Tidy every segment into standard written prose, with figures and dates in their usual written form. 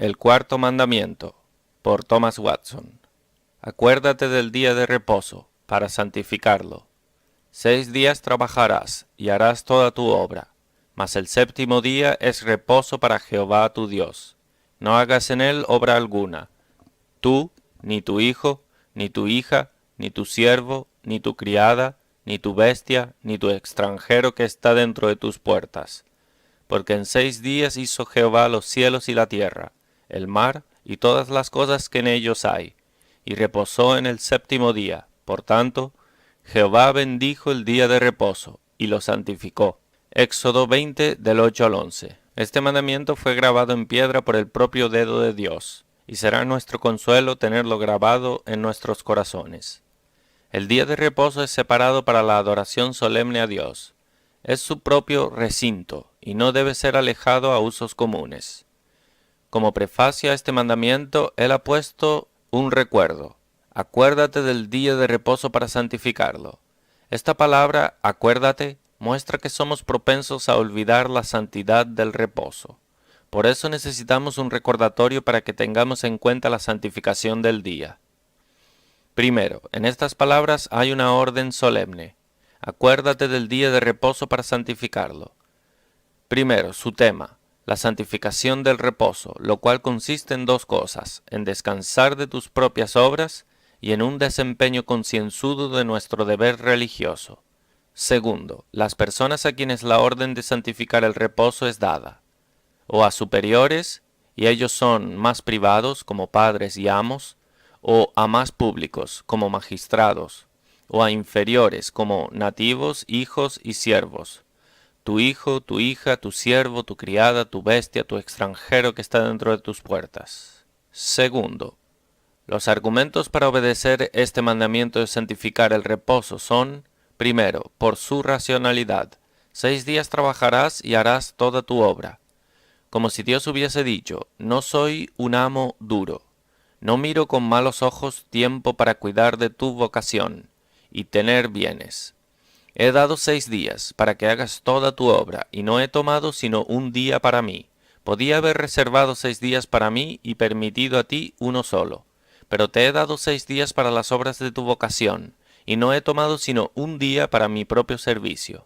El cuarto mandamiento, por Thomas Watson. Acuérdate del día de reposo, para santificarlo. 6 días trabajarás, y harás toda tu obra, mas el séptimo día es reposo para Jehová tu Dios. No hagas en él obra alguna, tú, ni tu hijo, ni tu hija, ni tu siervo, ni tu criada, ni tu bestia, ni tu extranjero que está dentro de tus puertas. Porque en 6 días hizo Jehová los cielos y la tierra, el mar y todas las cosas que en ellos hay, y reposó en el séptimo día. Por tanto, Jehová bendijo el día de reposo, y lo santificó. Éxodo 20, del 8 al 11. Este mandamiento fue grabado en piedra por el propio dedo de Dios, y será nuestro consuelo tenerlo grabado en nuestros corazones. El día de reposo es separado para la adoración solemne a Dios. Es su propio recinto, y no debe ser alejado a usos comunes. Como prefacio a este mandamiento, él ha puesto un recuerdo. Acuérdate del día de reposo para santificarlo. Esta palabra, acuérdate, muestra que somos propensos a olvidar la santidad del reposo. Por eso necesitamos un recordatorio para que tengamos en cuenta la santificación del día. Primero, en estas palabras hay una orden solemne. Acuérdate del día de reposo para santificarlo. Primero, su tema, la santificación del reposo, lo cual consiste en 2 cosas, en descansar de tus propias obras y en un desempeño concienzudo de nuestro deber religioso. Segundo, las personas a quienes la orden de santificar el reposo es dada, o a superiores, y ellos son más privados como padres y amos, o a más públicos como magistrados, o a inferiores como nativos, hijos y siervos. Tu hijo, tu hija, tu siervo, tu criada, tu bestia, tu extranjero que está dentro de tus puertas. Segundo, los argumentos para obedecer este mandamiento de santificar el reposo son, primero, por su racionalidad. 6 días trabajarás y harás toda tu obra. Como si Dios hubiese dicho, no soy un amo duro. No miro con malos ojos tiempo para cuidar de tu vocación y tener bienes. He dado 6 días para que hagas toda tu obra, y no he tomado sino un día para mí. Podía haber reservado 6 días para mí y permitido a ti uno solo. Pero te he dado 6 días para las obras de tu vocación, y no he tomado sino un día para mi propio servicio.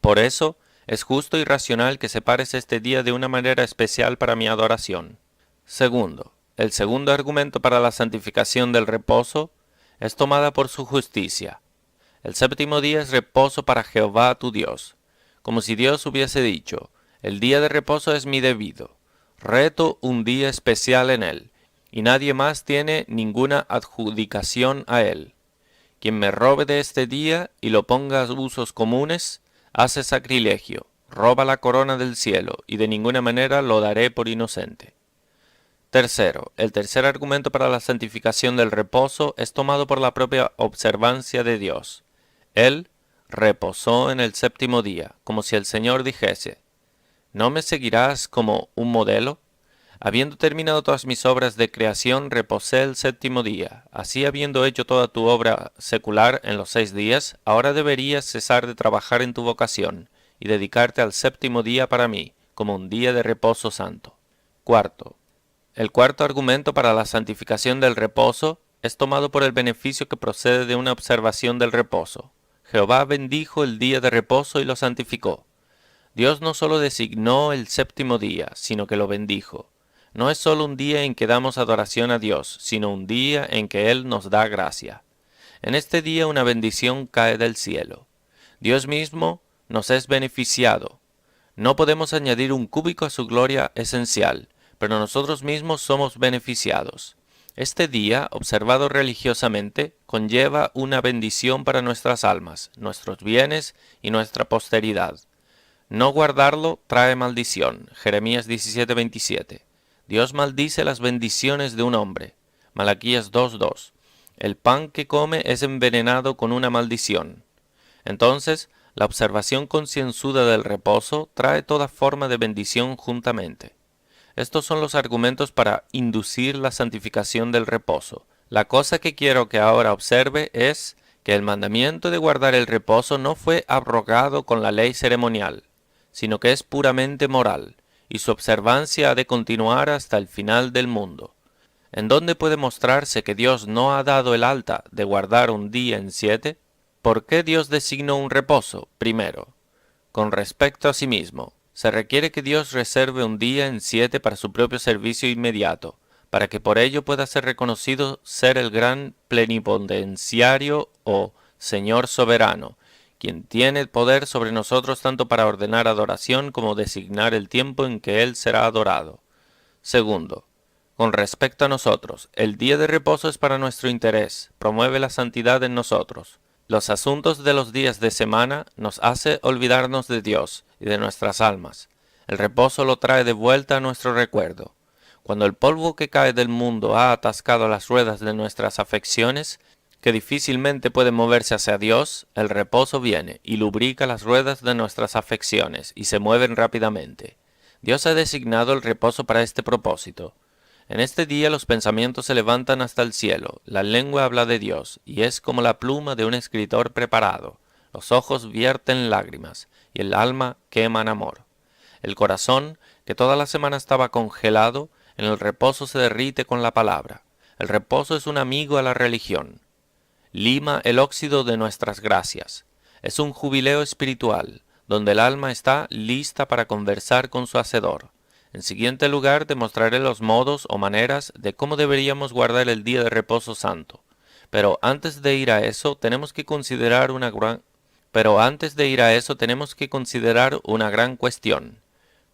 Por eso, es justo y racional que separes este día de una manera especial para mi adoración. Segundo, el segundo argumento para la santificación del reposo es tomada por su justicia. El séptimo día es reposo para Jehová tu Dios, como si Dios hubiese dicho, el día de reposo es mi debido, reto un día especial en él, y nadie más tiene ninguna adjudicación a él. Quien me robe de este día y lo ponga a usos comunes, hace sacrilegio, roba la corona del cielo, y de ninguna manera lo daré por inocente. Tercero, el tercer argumento para la santificación del reposo es tomado por la propia observancia de Dios. Él reposó en el séptimo día, como si el Señor dijese, ¿no me seguirás como un modelo? Habiendo terminado todas mis obras de creación, reposé el séptimo día. Así, habiendo hecho toda tu obra secular en los 6 días, ahora deberías cesar de trabajar en tu vocación y dedicarte al séptimo día para mí, como un día de reposo santo. Cuarto, el cuarto argumento para la santificación del reposo es tomado por el beneficio que procede de una observación del reposo. Jehová bendijo el día de reposo y lo santificó. Dios no solo designó el séptimo día, sino que lo bendijo. No es solo un día en que damos adoración a Dios, sino un día en que Él nos da gracia. En este día una bendición cae del cielo. Dios mismo nos es beneficiado. No podemos añadir un cúbico a su gloria esencial, pero nosotros mismos somos beneficiados. Este día, observado religiosamente, conlleva una bendición para nuestras almas, nuestros bienes y nuestra posteridad. No guardarlo trae maldición. Jeremías 17:27. Dios maldice las bendiciones de un hombre. Malaquías 2:2. El pan que come es envenenado con una maldición. Entonces, la observación concienzuda del reposo trae toda forma de bendición juntamente. Estos son los argumentos para inducir la santificación del reposo. La cosa que quiero que ahora observe es que el mandamiento de guardar el reposo no fue abrogado con la ley ceremonial, sino que es puramente moral, y su observancia ha de continuar hasta el final del mundo. ¿En dónde puede mostrarse que Dios no ha dado el alta de guardar un día en 7? ¿Por qué Dios designó un reposo? Primero, con respecto a sí mismo, se requiere que Dios reserve un día en 7 para su propio servicio inmediato, para que por ello pueda ser reconocido ser el gran plenipotenciario o Señor soberano, quien tiene poder sobre nosotros tanto para ordenar adoración como designar el tiempo en que Él será adorado. Segundo, con respecto a nosotros, el día de reposo es para nuestro interés, promueve la santidad en nosotros. Los asuntos de los días de semana nos hace olvidarnos de Dios y de nuestras almas. El reposo lo trae de vuelta a nuestro recuerdo. Cuando el polvo que cae del mundo ha atascado las ruedas de nuestras afecciones, que difícilmente pueden moverse hacia Dios, el reposo viene y lubrica las ruedas de nuestras afecciones y se mueven rápidamente. Dios ha designado el reposo para este propósito. En este día los pensamientos se levantan hasta el cielo, la lengua habla de Dios, y es como la pluma de un escritor preparado. Los ojos vierten lágrimas, y el alma queman amor. El corazón, que toda la semana estaba congelado, en el reposo se derrite con la palabra. El reposo es un amigo a la religión. Lima el óxido de nuestras gracias. Es un jubileo espiritual, donde el alma está lista para conversar con su Hacedor. En siguiente lugar, demostraré los modos o maneras de cómo deberíamos guardar el día de reposo santo. Pero antes de ir a eso, tenemos que considerar una gran cuestión.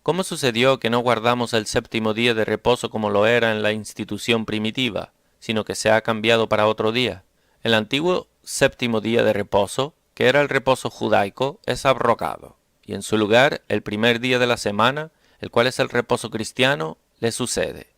¿Cómo sucedió que no guardamos el séptimo día de reposo como lo era en la institución primitiva, sino que se ha cambiado para otro día? El antiguo séptimo día de reposo, que era el reposo judaico, es abrogado, y en su lugar el primer día de la semana, el cual es el reposo cristiano, le sucede.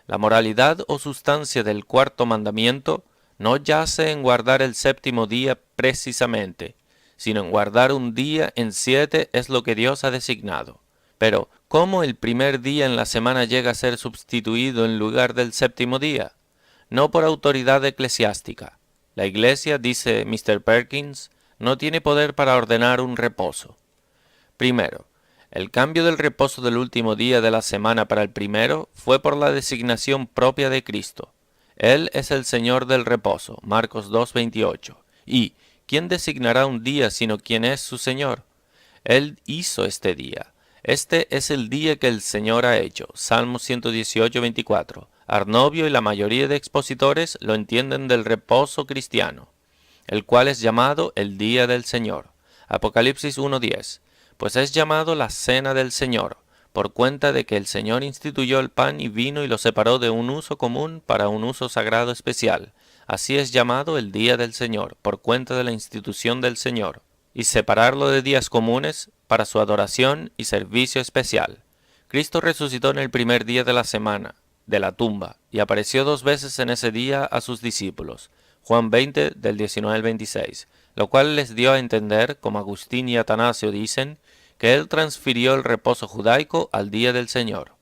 La moralidad o sustancia del cuarto mandamiento no yace en guardar el séptimo día precisamente, sino en guardar un día en 7 es lo que Dios ha designado. Pero, ¿cómo el primer día en la semana llega a ser sustituido en lugar del séptimo día? No por autoridad eclesiástica. La Iglesia, dice Mr. Perkins, no tiene poder para ordenar un reposo. Primero, el cambio del reposo del último día de la semana para el primero fue por la designación propia de Cristo. Él es el Señor del reposo, Marcos 2:28. Y, ¿quién designará un día sino quien es su Señor? Él hizo este día. Este es el día que el Señor ha hecho, Salmos 118:24. Arnovio y la mayoría de expositores lo entienden del reposo cristiano, el cual es llamado el día del Señor. Apocalipsis 1:10. Pues es llamado la cena del Señor, por cuenta de que el Señor instituyó el pan y vino y lo separó de un uso común para un uso sagrado especial. Así es llamado el día del Señor, por cuenta de la institución del Señor, y separarlo de días comunes para su adoración y servicio especial. Cristo resucitó en el primer día de la semana, de la tumba, y apareció 2 veces en ese día a sus discípulos. Juan 20, del 19 al 26, lo cual les dio a entender, como Agustín y Atanasio dicen, que él transfirió el reposo judaico al día del Señor.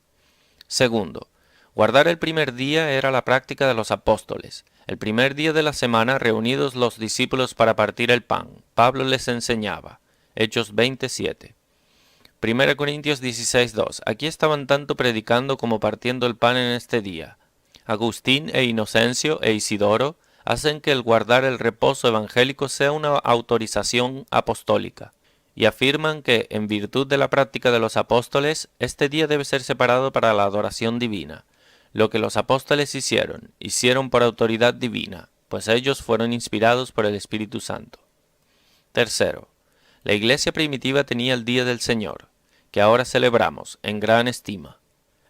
Segundo, guardar el primer día era la práctica de los apóstoles. El primer día de la semana, reunidos los discípulos para partir el pan, Pablo les enseñaba. Hechos 27. 1 Corintios 16:2. Aquí estaban tanto predicando como partiendo el pan en este día. Agustín e Inocencio e Isidoro hacen que el guardar el reposo evangélico sea una autorización apostólica, y afirman que, en virtud de la práctica de los apóstoles, este día debe ser separado para la adoración divina. Lo que los apóstoles hicieron por autoridad divina, pues ellos fueron inspirados por el Espíritu Santo. Tercero, la iglesia primitiva tenía el Día del Señor, que ahora celebramos, en gran estima.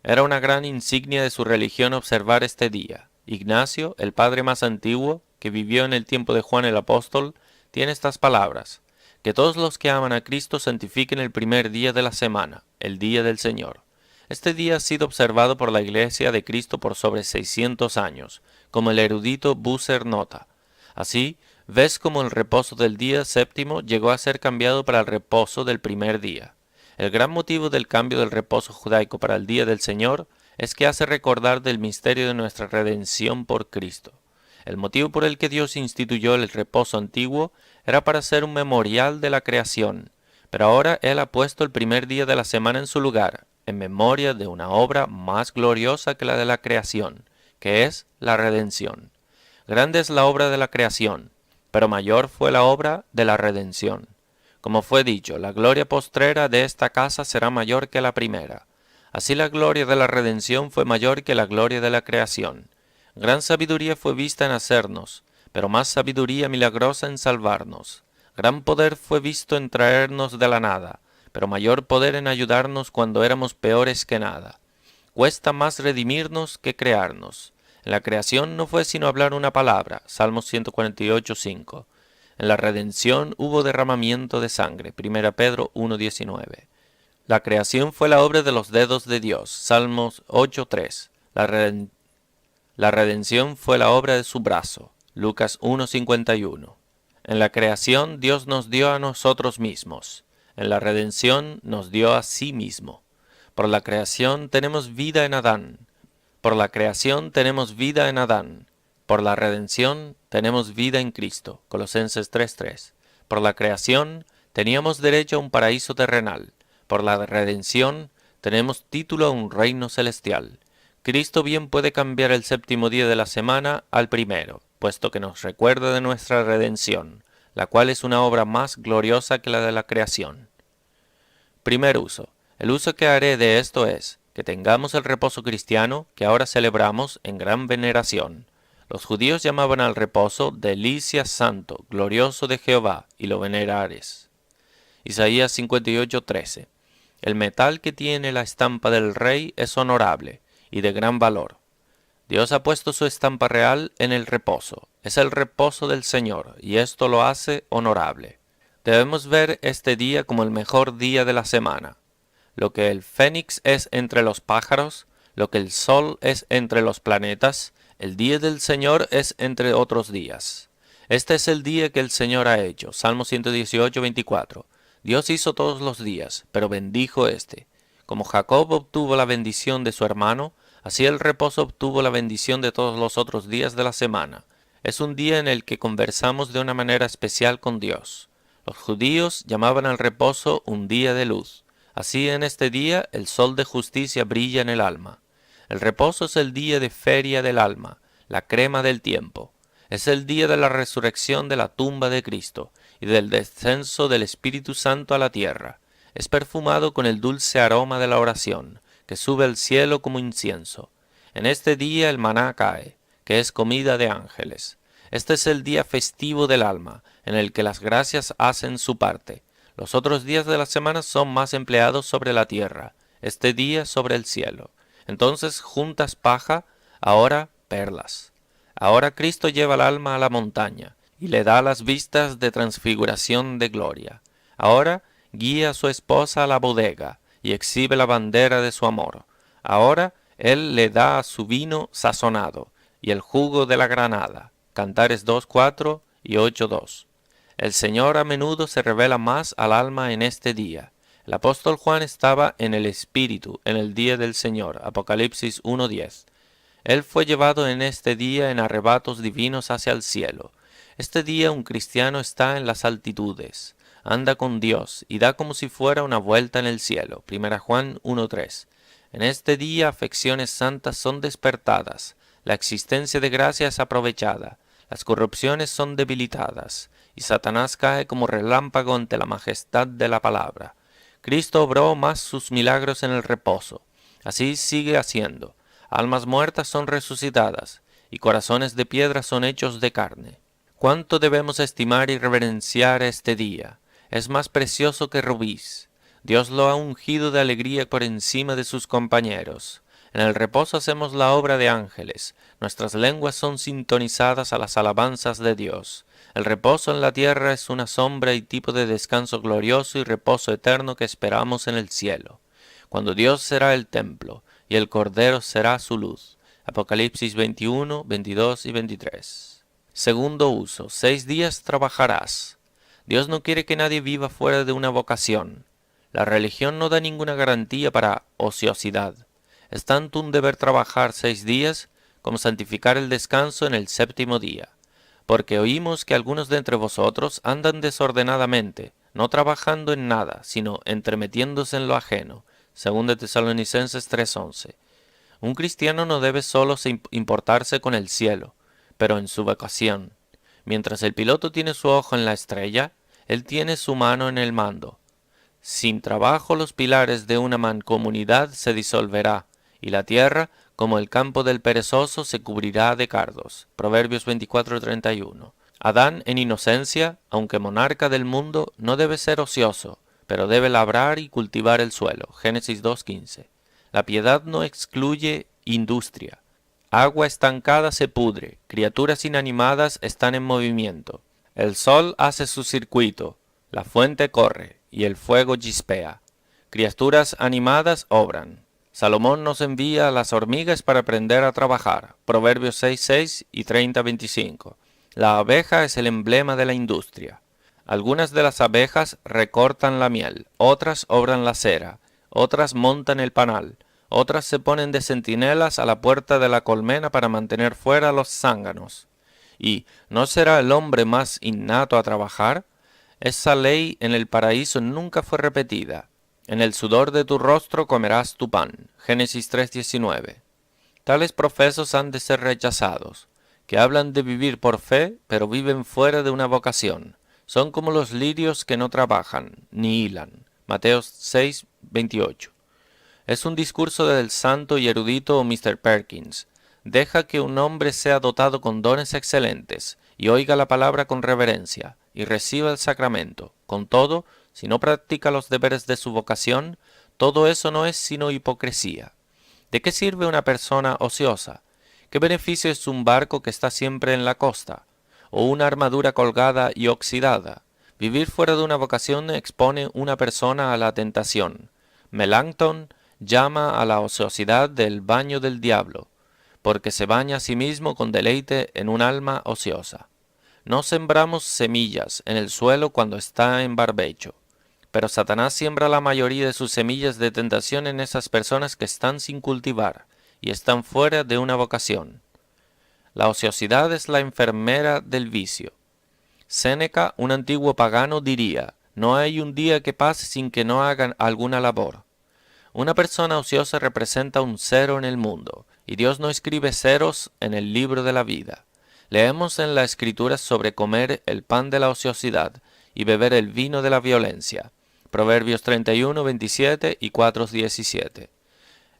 Era una gran insignia de su religión observar este día. Ignacio, el padre más antiguo, que vivió en el tiempo de Juan el Apóstol, tiene estas palabras: que todos los que aman a Cristo santifiquen el primer día de la semana, el Día del Señor. Este día ha sido observado por la Iglesia de Cristo por sobre 600 años, como el erudito Bucer nota. Así, ves como el reposo del día séptimo llegó a ser cambiado para el reposo del primer día. El gran motivo del cambio del reposo judaico para el Día del Señor es que hace recordar del misterio de nuestra redención por Cristo. El motivo por el que Dios instituyó el reposo antiguo era para ser un memorial de la creación, pero ahora Él ha puesto el primer día de la semana en su lugar, en memoria de una obra más gloriosa que la de la creación, que es la redención. Grande es la obra de la creación, pero mayor fue la obra de la redención. Como fue dicho, la gloria postrera de esta casa será mayor que la primera. Así la gloria de la redención fue mayor que la gloria de la creación. Gran sabiduría fue vista en hacernos, pero más sabiduría milagrosa en salvarnos. Gran poder fue visto en traernos de la nada, pero mayor poder en ayudarnos cuando éramos peores que nada. Cuesta más redimirnos que crearnos. En la creación no fue sino hablar una palabra, Salmos 148:5. En la redención hubo derramamiento de sangre, 1 Pedro 1:19. La creación fue la obra de los dedos de Dios, Salmos 8:3. La redención fue la obra de su brazo, Lucas 1:51. En la creación Dios nos dio a nosotros mismos. En la redención nos dio a sí mismo. Por la creación tenemos vida en Adán. Por la creación tenemos vida en Adán. Por la redención tenemos vida en Cristo. Colosenses 3:3. Por la creación teníamos derecho a un paraíso terrenal. Por la redención tenemos título a un reino celestial. Cristo bien puede cambiar el séptimo día de la semana al primero, puesto que nos recuerda de nuestra redención, la cual es una obra más gloriosa que la de la creación. Primer uso. El uso que haré de esto es que tengamos el reposo cristiano que ahora celebramos en gran veneración. Los judíos llamaban al reposo delicia santo, glorioso de Jehová, y lo venerares. Isaías 58:13. El metal que tiene la estampa del rey es honorable y de gran valor. Dios ha puesto su estampa real en el reposo. Es el reposo del Señor, y esto lo hace honorable. Debemos ver este día como el mejor día de la semana. Lo que el fénix es entre los pájaros, lo que el sol es entre los planetas, el día del Señor es entre otros días. Este es el día que el Señor ha hecho. Salmo 118:24. Dios hizo todos los días, pero bendijo este. Como Jacob obtuvo la bendición de su hermano, así el reposo obtuvo la bendición de todos los otros días de la semana. Es un día en el que conversamos de una manera especial con Dios. Los judíos llamaban al reposo un día de luz. Así en este día el sol de justicia brilla en el alma. El reposo es el día de feria del alma, la crema del tiempo. Es el día de la resurrección de la tumba de Cristo y del descenso del Espíritu Santo a la tierra. Es perfumado con el dulce aroma de la oración, que sube al cielo como incienso. En este día el maná cae, que es comida de ángeles. Este es el día festivo del alma, en el que las gracias hacen su parte. Los otros días de la semana son más empleados sobre la tierra, este día sobre el cielo. Entonces juntas paja, ahora perlas. Ahora Cristo lleva el alma a la montaña, y le da las vistas de transfiguración de gloria. Ahora guía a su esposa a la bodega, y exhibe la bandera de su amor. Ahora él le da su vino sazonado, y el jugo de la granada. Cantares 2:4 y 8:2. El Señor a menudo se revela más al alma en este día. El apóstol Juan estaba en el Espíritu en el día del Señor, Apocalipsis 1:10. Él fue llevado en este día en arrebatos divinos hacia el cielo. Este día un cristiano está en las altitudes, anda con Dios y da como si fuera una vuelta en el cielo. 1 Juan 1:3. En este día afecciones santas son despertadas, la existencia de gracia es aprovechada, las corrupciones son debilitadas, y Satanás cae como relámpago ante la majestad de la palabra. Cristo obró más sus milagros en el reposo. Así sigue haciendo. Almas muertas son resucitadas, y corazones de piedra son hechos de carne. ¿Cuánto debemos estimar y reverenciar este día? Es más precioso que rubíes. Dios lo ha ungido de alegría por encima de sus compañeros. En el reposo hacemos la obra de ángeles. Nuestras lenguas son sintonizadas a las alabanzas de Dios. El reposo en la tierra es una sombra y tipo de descanso glorioso y reposo eterno que esperamos en el cielo, cuando Dios será el templo y el Cordero será su luz. Apocalipsis 21, 22 y 23. Segundo uso. 6 días trabajarás. Dios no quiere que nadie viva fuera de una vocación. La religión no da ninguna garantía para ociosidad. Es tanto un deber trabajar 6 días como santificar el descanso en el séptimo día. Porque oímos que algunos de entre vosotros andan desordenadamente, no trabajando en nada, sino entremetiéndose en lo ajeno. 2 Tesalonicenses 3:11. Un cristiano no debe solo importarse con el cielo, pero en su vocación. Mientras el piloto tiene su ojo en la estrella, él tiene su mano en el mando. Sin trabajo los pilares de una mancomunidad se disolverá, y la tierra, como el campo del perezoso, se cubrirá de cardos. Proverbios 24:31. Adán, en inocencia, aunque monarca del mundo, no debe ser ocioso, pero debe labrar y cultivar el suelo. Génesis 2:15. La piedad no excluye industria. Agua estancada se pudre, criaturas inanimadas están en movimiento. El sol hace su circuito, la fuente corre, y el fuego chispea. Criaturas animadas obran. Salomón nos envía a las hormigas para aprender a trabajar. Proverbios 6:6 y 30:25. La abeja es el emblema de la industria. Algunas de las abejas recortan la miel, otras obran la cera, otras montan el panal, otras se ponen de centinelas a la puerta de la colmena para mantener fuera los zánganos. ¿Y no será el hombre más innato a trabajar? Esa ley en el paraíso nunca fue repetida. En el sudor de tu rostro comerás tu pan. Génesis 3:19. Tales profesos han de ser rechazados, que hablan de vivir por fe, pero viven fuera de una vocación. Son como los lirios que no trabajan, ni hilan. Mateo 6:28. Es un discurso del santo y erudito Mr. Perkins. Deja que un hombre sea dotado con dones excelentes, y oiga la palabra con reverencia, y reciba el sacramento. Con todo, si no practica los deberes de su vocación, todo eso no es sino hipocresía. ¿De qué sirve una persona ociosa? ¿Qué beneficio es un barco que está siempre en la costa? ¿O una armadura colgada y oxidada? Vivir fuera de una vocación expone una persona a la tentación. Melanchthon llama a la ociosidad del baño del diablo, porque se baña a sí mismo con deleite en un alma ociosa. No sembramos semillas en el suelo cuando está en barbecho, pero Satanás siembra la mayoría de sus semillas de tentación en esas personas que están sin cultivar y están fuera de una vocación. La ociosidad es la enfermera del vicio. Séneca, un antiguo pagano, diría: no hay un día que pase sin que no hagan alguna labor. Una persona ociosa representa un cero en el mundo, y Dios no escribe ceros en el libro de la vida. Leemos en la Escritura sobre comer el pan de la ociosidad y beber el vino de la violencia. Proverbios 31:27 y 4:17.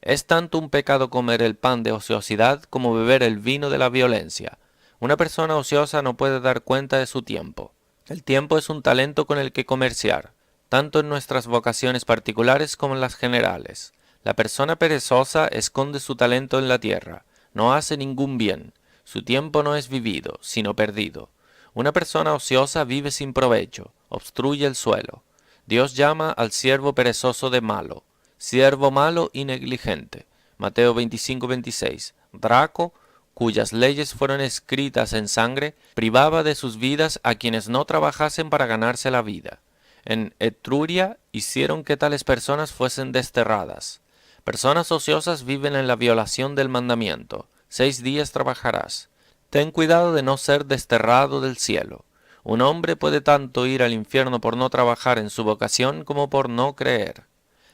Es tanto un pecado comer el pan de ociosidad como beber el vino de la violencia. Una persona ociosa no puede dar cuenta de su tiempo. El tiempo es un talento con el que comerciar, tanto en nuestras vocaciones particulares como en las generales. La persona perezosa esconde su talento en la tierra, no hace ningún bien. Su tiempo no es vivido, sino perdido. Una persona ociosa vive sin provecho, obstruye el suelo. Dios llama al siervo perezoso de malo, siervo malo y negligente. Mateo 25:26. Draco, cuyas leyes fueron escritas en sangre, privaba de sus vidas a quienes no trabajasen para ganarse la vida. En Etruria hicieron que tales personas fuesen desterradas. Personas ociosas viven en la violación del mandamiento. 6 días trabajarás. Ten cuidado de no ser desterrado del cielo. Un hombre puede tanto ir al infierno por no trabajar en su vocación como por no creer.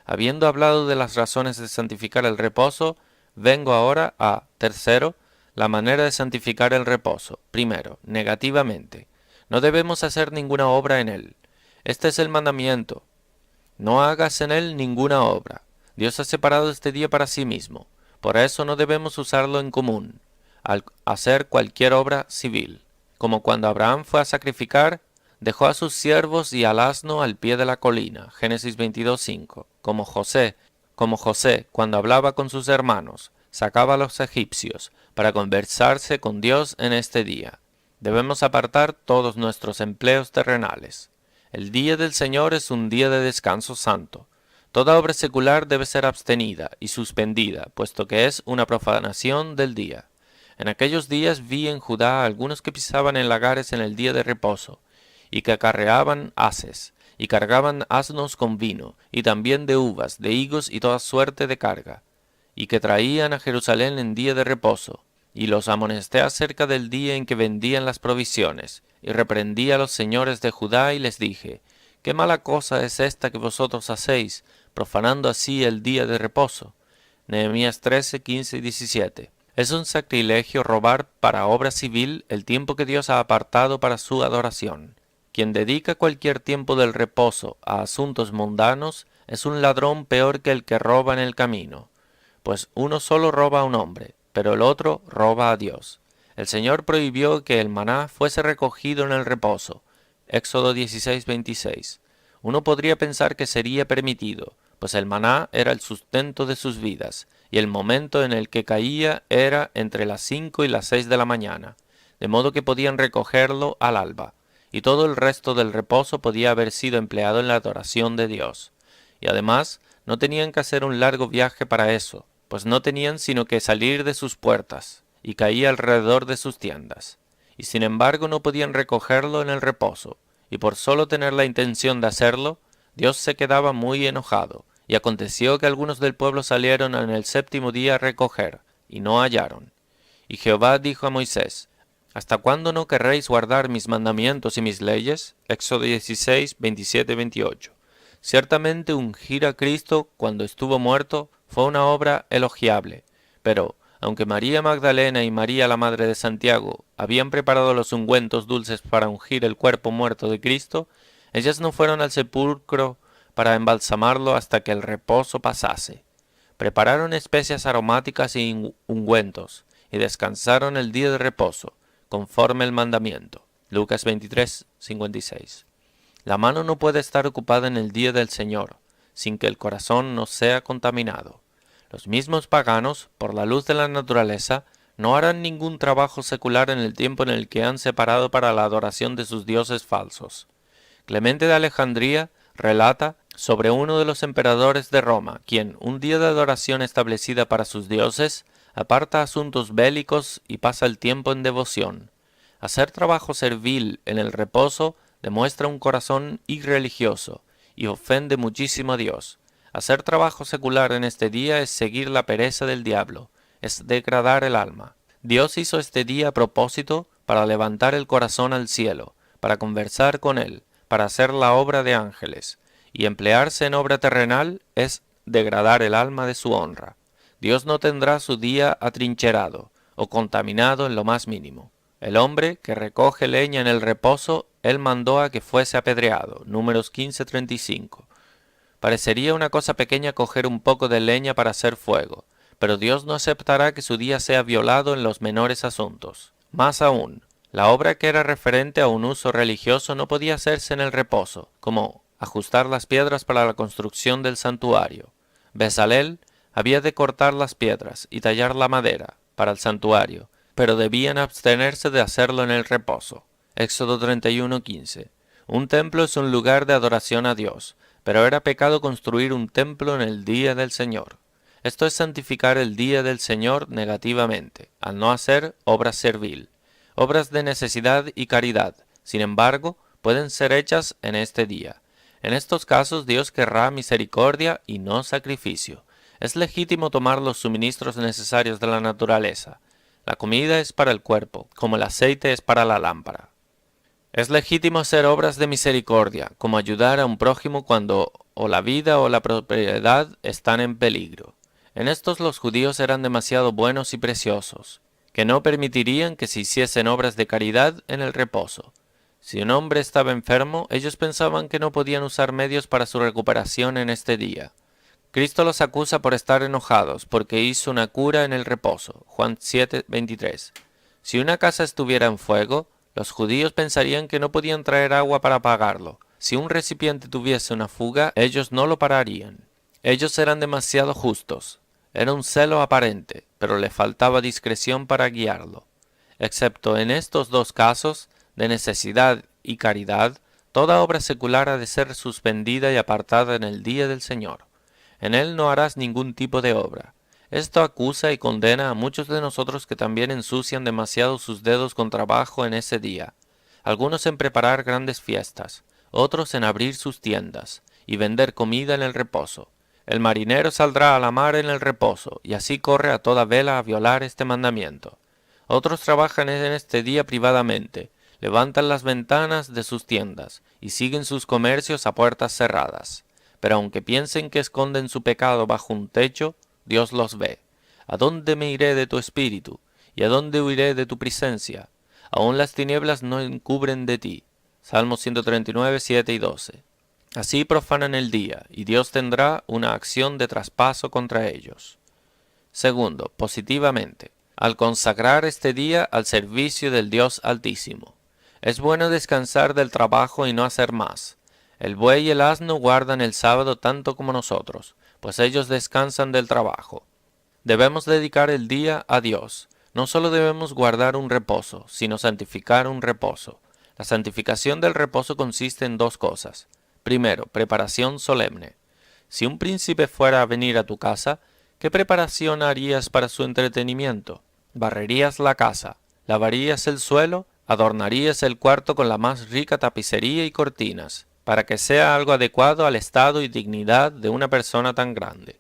Habiendo hablado de las razones de santificar el reposo, vengo ahora a, tercero, la manera de santificar el reposo. Primero, negativamente. No debemos hacer ninguna obra en él. Este es el mandamiento. No hagas en él ninguna obra. Dios ha separado este día para sí mismo. Por eso no debemos usarlo en común, al hacer cualquier obra civil. Como cuando Abraham fue a sacrificar, dejó a sus siervos y al asno al pie de la colina. Génesis 22:5. Como José, cuando hablaba con sus hermanos, sacaba a los egipcios para conversarse con Dios en este día. Debemos apartar todos nuestros empleos terrenales. El día del Señor es un día de descanso santo. Toda obra secular debe ser abstenida y suspendida, puesto que es una profanación del día. En aquellos días vi en Judá algunos que pisaban en lagares en el día de reposo, y que acarreaban haces, y cargaban asnos con vino, y también de uvas, de higos y toda suerte de carga, y que traían a Jerusalén en día de reposo. Y los amonesté acerca del día en que vendían las provisiones, y reprendí a los señores de Judá y les dije: ¿Qué mala cosa es esta que vosotros hacéis? profanando así el día de reposo. Nehemías 13, 15 y 17. Es un sacrilegio robar para obra civil el tiempo que Dios ha apartado para su adoración. Quien dedica cualquier tiempo del reposo a asuntos mundanos es un ladrón peor que el que roba en el camino, pues uno solo roba a un hombre, pero el otro roba a Dios. El Señor prohibió que el maná fuese recogido en el reposo. Éxodo 16, 26. Uno podría pensar que sería permitido, pues el maná era el sustento de sus vidas, y el momento en el que caía era entre las 5 y las 6 de la mañana, de modo que podían recogerlo al alba, y todo el resto del reposo podía haber sido empleado en la adoración de Dios. Y además, no tenían que hacer un largo viaje para eso, pues no tenían sino que salir de sus puertas, y caía alrededor de sus tiendas. Y sin embargo no podían recogerlo en el reposo, y por solo tener la intención de hacerlo, Dios se quedaba muy enojado, y aconteció que algunos del pueblo salieron en el séptimo día a recoger, y no hallaron. Y Jehová dijo a Moisés, ¿hasta cuándo no querréis guardar mis mandamientos y mis leyes? Éxodo 16, 27 y 28. Ciertamente ungir a Cristo cuando estuvo muerto fue una obra elogiable, pero, aunque María Magdalena y María la madre de Santiago habían preparado los ungüentos dulces para ungir el cuerpo muerto de Cristo, ellas no fueron al sepulcro para embalsamarlo hasta que el reposo pasase. Prepararon especias aromáticas y ungüentos, y descansaron el día de reposo, conforme el mandamiento. Lucas 23, 56. La mano no puede estar ocupada en el día del Señor, sin que el corazón no sea contaminado. Los mismos paganos, por la luz de la naturaleza, no harán ningún trabajo secular en el tiempo en el que han separado para la adoración de sus dioses falsos. Clemente de Alejandría relata sobre uno de los emperadores de Roma, quien, un día de adoración establecida para sus dioses, aparta asuntos bélicos y pasa el tiempo en devoción. Hacer trabajo servil en el reposo demuestra un corazón irreligioso y ofende muchísimo a Dios. Hacer trabajo secular en este día es seguir la pereza del diablo, es degradar el alma. Dios hizo este día a propósito para levantar el corazón al cielo, para conversar con él, para hacer la obra de ángeles, y emplearse en obra terrenal es degradar el alma de su honra. Dios no tendrá su día atrincherado o contaminado en lo más mínimo. El hombre que recoge leña en el reposo, él mandó a que fuese apedreado. Números 15:35. Parecería una cosa pequeña coger un poco de leña para hacer fuego, pero Dios no aceptará que su día sea violado en los menores asuntos. Más aún, la obra que era referente a un uso religioso no podía hacerse en el reposo, como ajustar las piedras para la construcción del santuario. Bezalel había de cortar las piedras y tallar la madera para el santuario, pero debían abstenerse de hacerlo en el reposo. Éxodo 31:15. Un templo es un lugar de adoración a Dios, pero era pecado construir un templo en el día del Señor. Esto es santificar el día del Señor negativamente, al no hacer obra servil. Obras de necesidad y caridad, sin embargo, pueden ser hechas en este día. En estos casos Dios querrá misericordia y no sacrificio. Es legítimo tomar los suministros necesarios de la naturaleza. La comida es para el cuerpo, como el aceite es para la lámpara. Es legítimo hacer obras de misericordia, como ayudar a un prójimo cuando o la vida o la propiedad están en peligro. En estos los judíos eran demasiado buenos y preciosos, que no permitirían que se hiciesen obras de caridad en el reposo. Si un hombre estaba enfermo, ellos pensaban que no podían usar medios para su recuperación en este día. Cristo los acusa por estar enojados, porque hizo una cura en el reposo. Juan 7:23. Si una casa estuviera en fuego, los judíos pensarían que no podían traer agua para apagarlo. Si un recipiente tuviese una fuga, ellos no lo pararían. Ellos eran demasiado justos. Era un celo aparente, pero le faltaba discreción para guiarlo. Excepto en estos dos casos, de necesidad y caridad, toda obra secular ha de ser suspendida y apartada en el día del Señor. En él no harás ningún tipo de obra. Esto acusa y condena a muchos de nosotros que también ensucian demasiado sus dedos con trabajo en ese día. Algunos en preparar grandes fiestas, otros en abrir sus tiendas y vender comida en el reposo. El marinero saldrá a la mar en el reposo, y así corre a toda vela a violar este mandamiento. Otros trabajan en este día privadamente, levantan las ventanas de sus tiendas y siguen sus comercios a puertas cerradas. pero aunque piensen que esconden su pecado bajo un techo, Dios los ve. ¿A dónde me iré de tu espíritu? ¿Y a dónde huiré de tu presencia? Aún las tinieblas no encubren de ti. Salmo 139, 7 y 12. Así profanan el día, y Dios tendrá una acción de traspaso contra ellos. Segundo, positivamente, al consagrar este día al servicio del Dios Altísimo. Es bueno descansar del trabajo y no hacer más. El buey y el asno guardan el sábado tanto como nosotros, pues ellos descansan del trabajo. Debemos dedicar el día a Dios. No solo debemos guardar un reposo, sino santificar un reposo. La santificación del reposo consiste en dos cosas. Primero, preparación solemne. Si un príncipe fuera a venir a tu casa, ¿qué preparación harías para su entretenimiento? Barrerías la casa, lavarías el suelo, adornarías el cuarto con la más rica tapicería y cortinas, para que sea algo adecuado al estado y dignidad de una persona tan grande.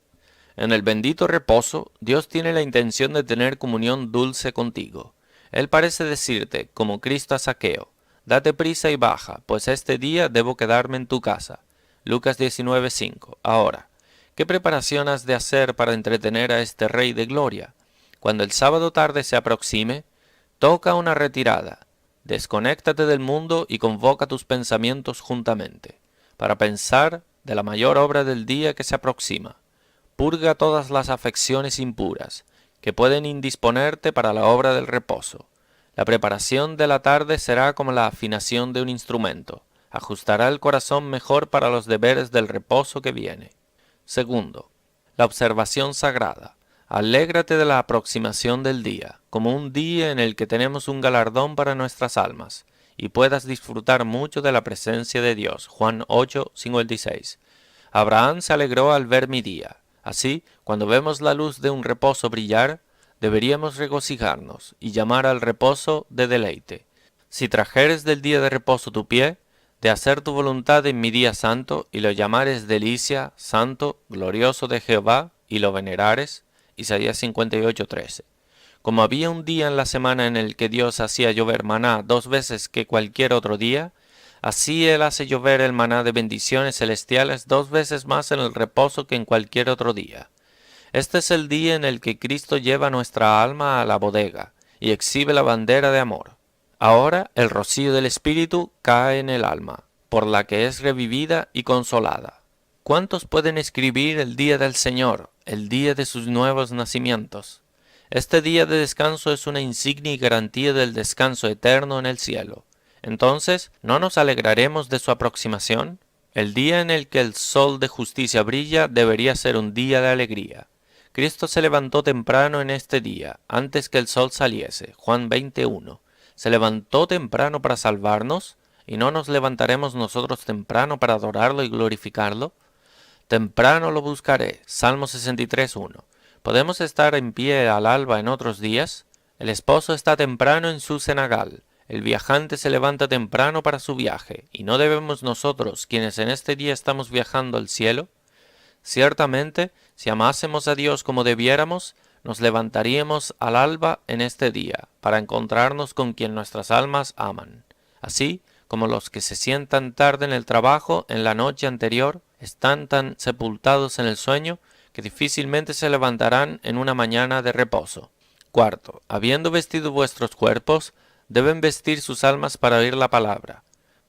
En el bendito reposo, Dios tiene la intención de tener comunión dulce contigo. Él parece decirte, como Cristo a Zaqueo, date prisa y baja, pues este día debo quedarme en tu casa. Lucas 19:5. Ahora, ¿qué preparación has de hacer para entretener a este Rey de Gloria? Cuando el sábado tarde se aproxime, toca una retirada. Desconéctate del mundo y convoca tus pensamientos juntamente, para pensar de la mayor obra del día que se aproxima. Purga todas las afecciones impuras, que pueden indisponerte para la obra del reposo. La preparación de la tarde será como la afinación de un instrumento, ajustará el corazón mejor para los deberes del reposo que viene. Segundo, la observación sagrada. Alégrate de la aproximación del día, como un día en el que tenemos un galardón para nuestras almas, y puedas disfrutar mucho de la presencia de Dios. Juan 8:56. Abraham se alegró al ver mi día. Así, cuando vemos la luz de un reposo brillar, deberíamos regocijarnos y llamar al reposo de deleite. Si trajeres del día de reposo tu pie, de hacer tu voluntad en mi día santo, y lo llamares delicia, santo, glorioso de Jehová, y lo venerares, Isaías 58:13. Como había un día en la semana en el que Dios hacía llover maná 2 veces que cualquier otro día, así Él hace llover el maná de bendiciones celestiales 2 veces más en el reposo que en cualquier otro día. Este es el día en el que Cristo lleva nuestra alma a la bodega y exhibe la bandera de amor. Ahora el rocío del Espíritu cae en el alma, por la que es revivida y consolada. ¿Cuántos pueden escribir el día del Señor, el día de sus nuevos nacimientos? Este día de descanso es una insignia y garantía del descanso eterno en el cielo. Entonces, ¿no nos alegraremos de su aproximación? El día en el que el sol de justicia brilla debería ser un día de alegría. Cristo se levantó temprano en este día, antes que el sol saliese. Juan 20:1. ¿Se levantó temprano para salvarnos? ¿Y no nos levantaremos nosotros temprano para adorarlo y glorificarlo? Temprano lo buscaré. Salmo 63:1. ¿Podemos estar en pie al alba en otros días? El esposo está temprano en su cenagal. El viajante se levanta temprano para su viaje, ¿y no debemos nosotros, quienes en este día estamos viajando al cielo? Ciertamente, si amásemos a Dios como debiéramos, nos levantaríamos al alba en este día, para encontrarnos con quien nuestras almas aman. Así como los que se sientan tarde en el trabajo en la noche anterior, están tan sepultados en el sueño, que difícilmente se levantarán en una mañana de reposo. Cuarto, habiendo vestido vuestros cuerpos, deben vestir sus almas para oír la palabra.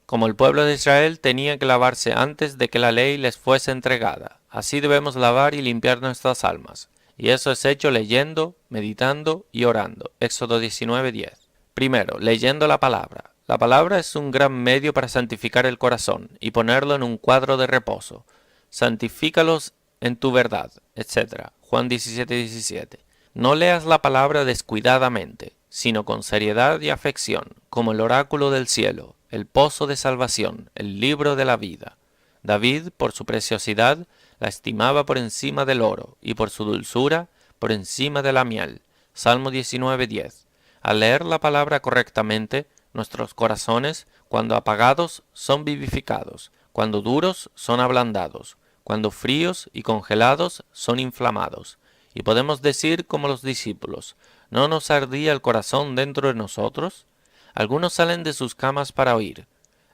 Como el pueblo de Israel tenía que lavarse antes de que la ley les fuese entregada, así debemos lavar y limpiar nuestras almas. Y eso es hecho leyendo, meditando y orando. Éxodo 19:10. Primero, leyendo la palabra. La palabra es un gran medio para santificar el corazón y ponerlo en un cuadro de reposo. Santifícalos en tu verdad, etc. Juan 17:17. No leas la palabra descuidadamente, sino con seriedad y afección, como el oráculo del cielo, el pozo de salvación, el libro de la vida. David, por su preciosidad, la estimaba por encima del oro, y por su dulzura, por encima de la miel. Salmo 19:10. Al leer la palabra correctamente, nuestros corazones, cuando apagados, son vivificados, cuando duros, son ablandados, cuando fríos y congelados, son inflamados. Y podemos decir como los discípulos, ¿no nos ardía el corazón dentro de nosotros? Algunos salen de sus camas para oír.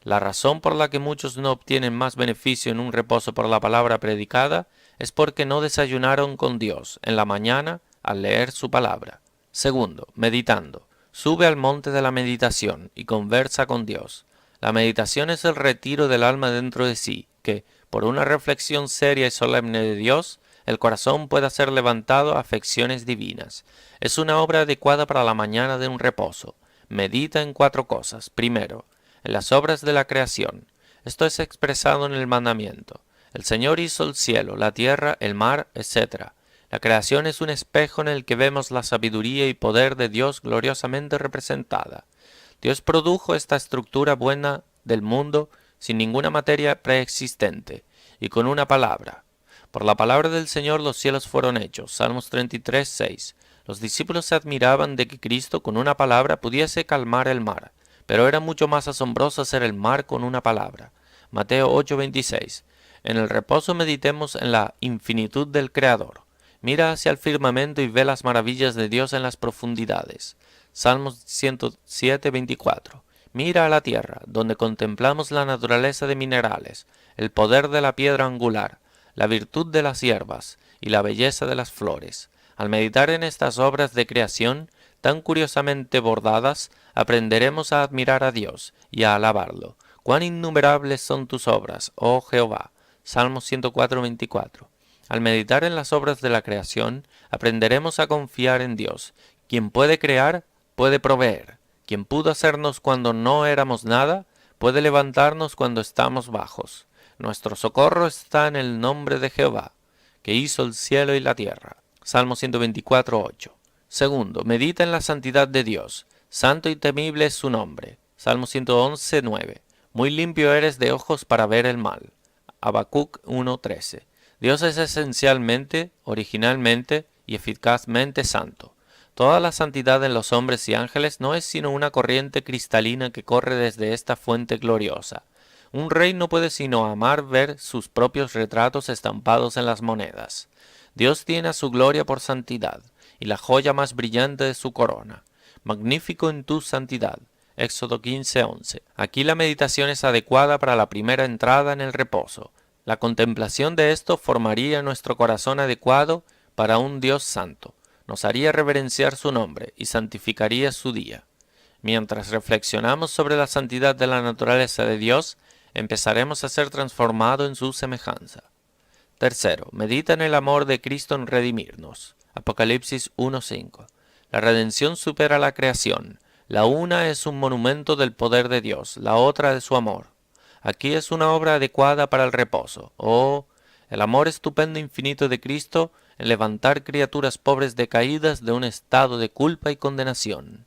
La razón por la que muchos no obtienen más beneficio en un reposo por la palabra predicada es porque no desayunaron con Dios en la mañana al leer su palabra. Segundo, meditando. Sube al monte de la meditación y conversa con Dios. La meditación es el retiro del alma dentro de sí, que, por una reflexión seria y solemne de Dios, el corazón pueda ser levantado a afecciones divinas. Es una obra adecuada para la mañana de un reposo. Medita en 4 cosas. Primero, en las obras de la creación. Esto es expresado en el mandamiento. El Señor hizo el cielo, la tierra, el mar, etc. La creación es un espejo en el que vemos la sabiduría y poder de Dios gloriosamente representada. Dios produjo esta estructura buena del mundo sin ninguna materia preexistente y con una palabra. Por la palabra del Señor los cielos fueron hechos. Salmos 33, 6. Los discípulos se admiraban de que Cristo con una palabra pudiese calmar el mar, pero era mucho más asombroso hacer el mar con una palabra. Mateo 8, 26. En el reposo meditemos en la infinitud del Creador. Mira hacia el firmamento y ve las maravillas de Dios en las profundidades. Salmos 107, 24. Mira a la tierra, donde contemplamos la naturaleza de minerales, el poder de la piedra angular, la virtud de las hierbas y la belleza de las flores. Al meditar en estas obras de creación, tan curiosamente bordadas, aprenderemos a admirar a Dios y a alabarlo. Cuán innumerables son tus obras, oh Jehová. Salmos 104, 24. Al meditar en las obras de la creación, aprenderemos a confiar en Dios. Quien puede crear, puede proveer. Quien pudo hacernos cuando no éramos nada, puede levantarnos cuando estamos bajos. Nuestro socorro está en el nombre de Jehová, que hizo el cielo y la tierra. Salmo 124, 8. Segundo, medita en la santidad de Dios. Santo y temible es su nombre. Salmo 111, 9. Muy limpio eres de ojos para ver el mal. Habacuc 1, 13. Dios es esencialmente, originalmente y eficazmente santo. Toda la santidad en los hombres y ángeles no es sino una corriente cristalina que corre desde esta fuente gloriosa. Un rey no puede sino amar ver sus propios retratos estampados en las monedas. Dios tiene a su gloria por santidad, y la joya más brillante de su corona. Magnífico en tu santidad. Éxodo 15, 11. Aquí la meditación es adecuada para la primera entrada en el reposo. La contemplación de esto formaría nuestro corazón adecuado para un Dios santo, nos haría reverenciar su nombre y santificaría su día. Mientras reflexionamos sobre la santidad de la naturaleza de Dios, empezaremos a ser transformados en su semejanza. Tercero, medita en el amor de Cristo en redimirnos. Apocalipsis 1:5. La redención supera la creación. La una es un monumento del poder de Dios, la otra de su amor. Aquí es una obra adecuada para el reposo. Oh, el amor estupendo e infinito de Cristo en levantar criaturas pobres decaídas de un estado de culpa y condenación.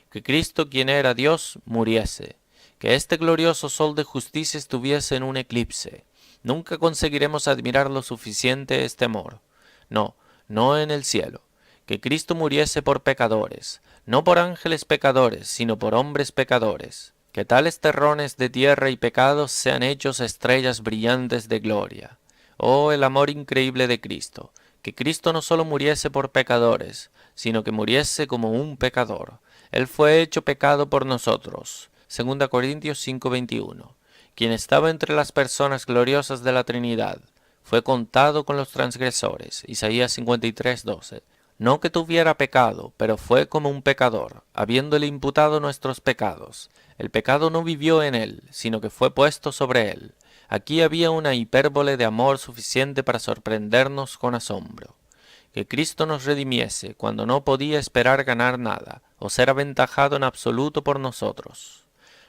Que Cristo, quien era Dios, muriese. Que este glorioso sol de justicia estuviese en un eclipse. Nunca conseguiremos admirar lo suficiente este amor. No, no en el cielo. Que Cristo muriese por pecadores, no por ángeles pecadores, sino por hombres pecadores. Que tales terrones de tierra y pecados sean hechos estrellas brillantes de gloria. Oh, el amor increíble de Cristo. Que Cristo no solo muriese por pecadores, sino que muriese como un pecador. Él fue hecho pecado por nosotros. 2 Corintios 5:21. Quien estaba entre las personas gloriosas de la Trinidad, fue contado con los transgresores. Isaías 53:12. No que tuviera pecado, pero fue como un pecador, habiéndole imputado nuestros pecados. El pecado no vivió en él, sino que fue puesto sobre él. Aquí había una hipérbole de amor suficiente para sorprendernos con asombro. Que Cristo nos redimiese cuando no podía esperar ganar nada, o ser aventajado en absoluto por nosotros.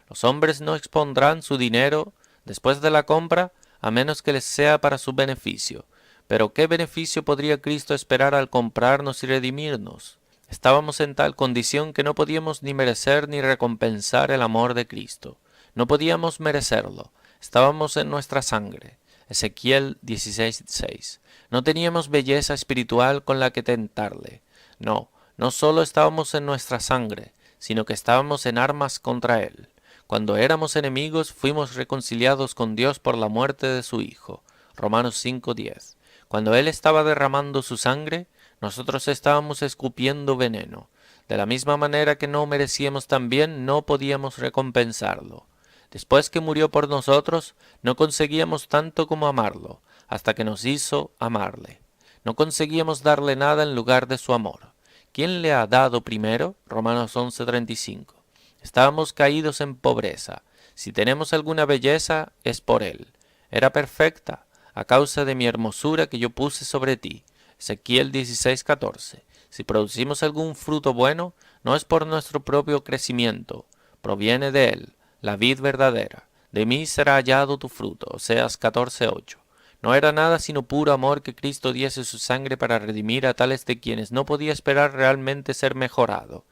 Los hombres no expondrán su dinero después de la compra, a menos que les sea para su beneficio. Pero ¿qué beneficio podría Cristo esperar al comprarnos y redimirnos? Estábamos en tal condición que no podíamos ni merecer ni recompensar el amor de Cristo. No podíamos merecerlo. Estábamos en nuestra sangre. Ezequiel 16:6. No teníamos belleza espiritual con la que tentarle. No, no solo estábamos en nuestra sangre, sino que estábamos en armas contra él. Cuando éramos enemigos, fuimos reconciliados con Dios por la muerte de su Hijo. Romanos 5:10. Cuando él estaba derramando su sangre, nosotros estábamos escupiendo veneno. De la misma manera que no merecíamos también, no podíamos recompensarlo. Después que murió por nosotros, no conseguíamos tanto como amarlo, hasta que nos hizo amarle. No conseguíamos darle nada en lugar de su amor. ¿Quién le ha dado primero? Romanos 11:35. Estábamos caídos en pobreza. Si tenemos alguna belleza, es por él. Era perfecta, a causa de mi hermosura que yo puse sobre ti. Ezequiel 16:14. Si producimos algún fruto bueno, no es por nuestro propio crecimiento, proviene de él, la vid verdadera. De mí será hallado tu fruto. Oseas 14:8. No era nada sino puro amor que Cristo diese su sangre para redimir a tales de quienes no podía esperar realmente ser mejorado.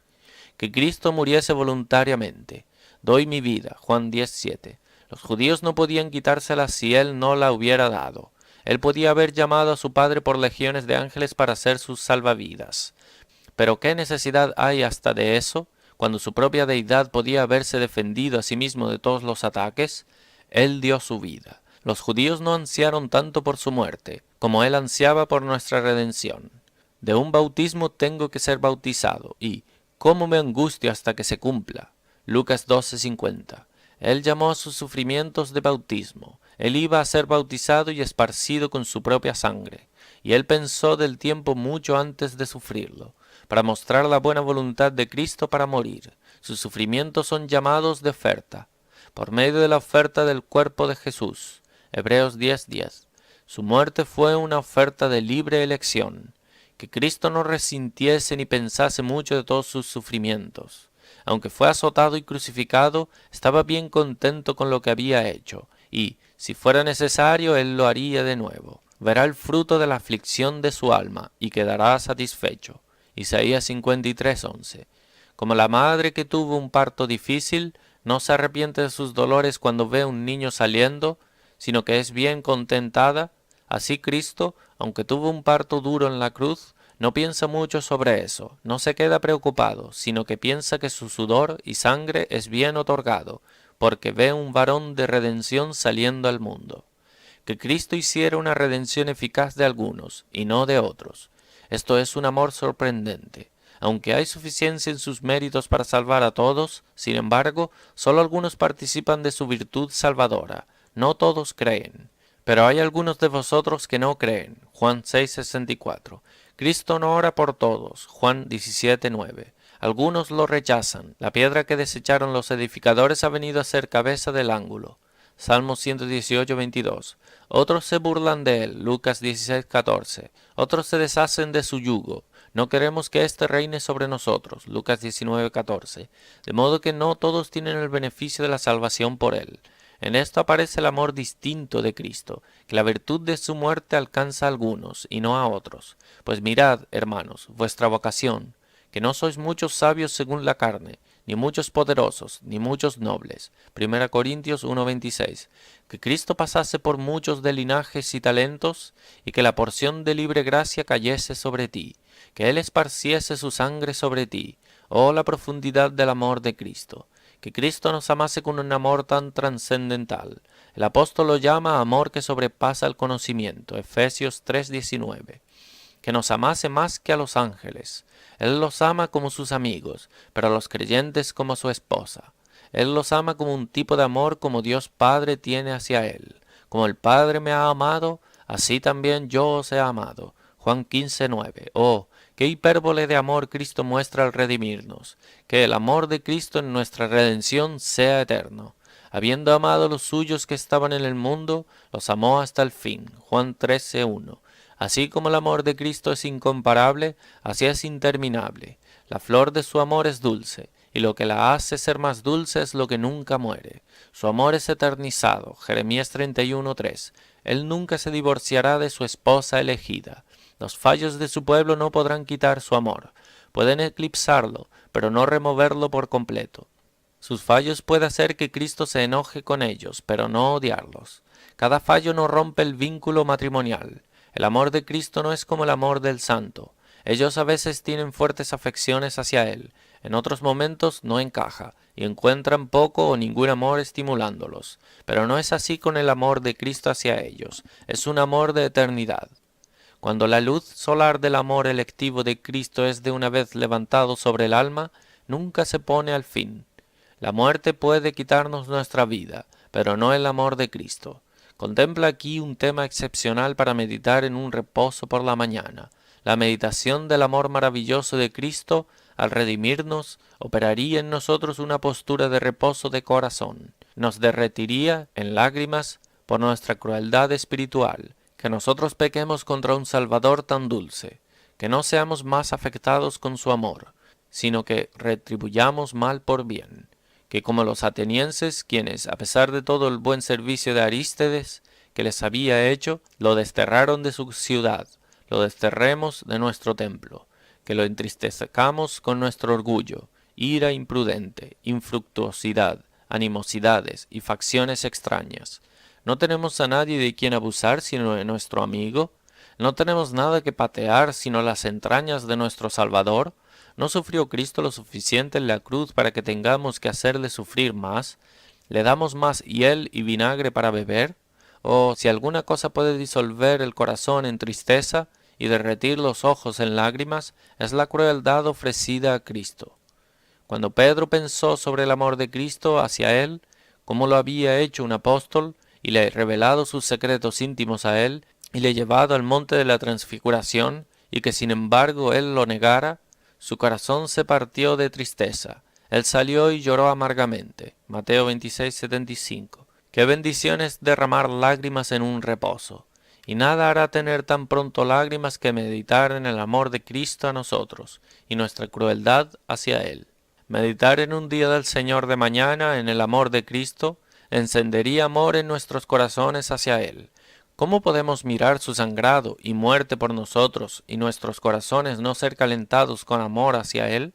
Que Cristo muriese voluntariamente. Doy mi vida. Juan 10:7. Los judíos no podían quitársela si él no la hubiera dado. Él podía haber llamado a su Padre por legiones de ángeles para ser sus salvavidas. Pero ¿qué necesidad hay hasta de eso, cuando su propia deidad podía haberse defendido a sí mismo de todos los ataques? Él dio su vida. Los judíos no ansiaron tanto por su muerte, como él ansiaba por nuestra redención. De un bautismo tengo que ser bautizado, y ¿cómo me angustio hasta que se cumpla? Lucas 12:50. Él llamó a sus sufrimientos de bautismo. Él iba a ser bautizado y esparcido con su propia sangre, y él pensó del tiempo mucho antes de sufrirlo, para mostrar la buena voluntad de Cristo para morir. Sus sufrimientos son llamados de oferta, por medio de la oferta del cuerpo de Jesús. Hebreos 10:10. Su muerte fue una oferta de libre elección. Que Cristo no resintiese ni pensase mucho de todos sus sufrimientos. Aunque fue azotado y crucificado, estaba bien contento con lo que había hecho, y, si fuera necesario, él lo haría de nuevo. Verá el fruto de la aflicción de su alma, y quedará satisfecho. Isaías 53:11. Como la madre que tuvo un parto difícil, no se arrepiente de sus dolores cuando ve un niño saliendo, sino que es bien contentada, así Cristo, aunque tuvo un parto duro en la cruz, no piensa mucho sobre eso, no se queda preocupado, sino que piensa que su sudor y sangre es bien otorgado, porque ve un varón de redención saliendo al mundo. Que Cristo hiciera una redención eficaz de algunos, y no de otros. Esto es un amor sorprendente. Aunque hay suficiencia en sus méritos para salvar a todos, sin embargo, sólo algunos participan de su virtud salvadora. No todos creen. Pero hay algunos de vosotros que no creen. Juan 6:64. Cristo no ora por todos. Juan 17:9. Algunos lo rechazan. La piedra que desecharon los edificadores ha venido a ser cabeza del ángulo. Salmo 118:22. Otros se burlan de él. Lucas 16:14. Otros se deshacen de su yugo. No queremos que éste reine sobre nosotros. Lucas 19:14. De modo que no todos tienen el beneficio de la salvación por él. En esto aparece el amor distinto de Cristo, que la virtud de su muerte alcanza a algunos y no a otros. Pues mirad, hermanos, vuestra vocación, que no sois muchos sabios según la carne, ni muchos poderosos, ni muchos nobles. 1 Corintios 1:26. Que Cristo pasase por muchos de linajes y talentos, y que la porción de libre gracia cayese sobre ti, que Él esparciese su sangre sobre ti. Oh, la profundidad del amor de Cristo. Que Cristo nos amase con un amor tan trascendental. El apóstol lo llama amor que sobrepasa el conocimiento. Efesios 3:19. Que nos amase más que a los ángeles. Él los ama como sus amigos, pero a los creyentes como su esposa. Él los ama como un tipo de amor como Dios Padre tiene hacia Él. Como el Padre me ha amado, así también yo os he amado. Juan 15:9. Oh, qué hipérbole de amor Cristo muestra al redimirnos. Que el amor de Cristo en nuestra redención sea eterno. Habiendo amado a los suyos que estaban en el mundo, los amó hasta el fin. Juan 13:1. Así como el amor de Cristo es incomparable, así es interminable. La flor de su amor es dulce, y lo que la hace ser más dulce es lo que nunca muere. Su amor es eternizado. Jeremías 31:3. Él nunca se divorciará de su esposa elegida. Los fallos de su pueblo no podrán quitar su amor. Pueden eclipsarlo, pero no removerlo por completo. Sus fallos puede hacer que Cristo se enoje con ellos, pero no odiarlos. Cada fallo no rompe el vínculo matrimonial. El amor de Cristo no es como el amor del santo. Ellos a veces tienen fuertes afecciones hacia Él, en otros momentos no encaja, y encuentran poco o ningún amor estimulándolos. Pero no es así con el amor de Cristo hacia ellos, es un amor de eternidad. Cuando la luz solar del amor electivo de Cristo es de una vez levantado sobre el alma, nunca se pone al fin. La muerte puede quitarnos nuestra vida, pero no el amor de Cristo. Contempla aquí un tema excepcional para meditar en un reposo por la mañana. La meditación del amor maravilloso de Cristo, al redimirnos, operaría en nosotros una postura de reposo de corazón. Nos derretiría en lágrimas por nuestra crueldad espiritual, que nosotros pequemos contra un Salvador tan dulce, que no seamos más afectados con su amor, sino que retribuyamos mal por bien, que como los atenienses, quienes, a pesar de todo el buen servicio de Arístedes que les había hecho, lo desterraron de su ciudad, lo desterremos de nuestro templo, que lo entristezcamos con nuestro orgullo, ira imprudente, infructuosidad, animosidades y facciones extrañas. ¿No tenemos a nadie de quien abusar sino de nuestro amigo? ¿No tenemos nada que patear sino las entrañas de nuestro Salvador? ¿No sufrió Cristo lo suficiente en la cruz para que tengamos que hacerle sufrir más? ¿Le damos más hiel y vinagre para beber? ¿O si alguna cosa puede disolver el corazón en tristeza y derretir los ojos en lágrimas, es la crueldad ofrecida a Cristo? Cuando Pedro pensó sobre el amor de Cristo hacia él, cómo lo había hecho un apóstol, y le revelado sus secretos íntimos a él, y le llevado al monte de la transfiguración, y que sin embargo él lo negara, su corazón se partió de tristeza. Él salió y lloró amargamente. Mateo 26:75. Qué bendición es derramar lágrimas en un reposo. Y nada hará tener tan pronto lágrimas que meditar en el amor de Cristo a nosotros, y nuestra crueldad hacia él. Meditar en un día del Señor de mañana en el amor de Cristo encendería amor en nuestros corazones hacia Él. ¿Cómo podemos mirar su sangrado y muerte por nosotros y nuestros corazones no ser calentados con amor hacia Él?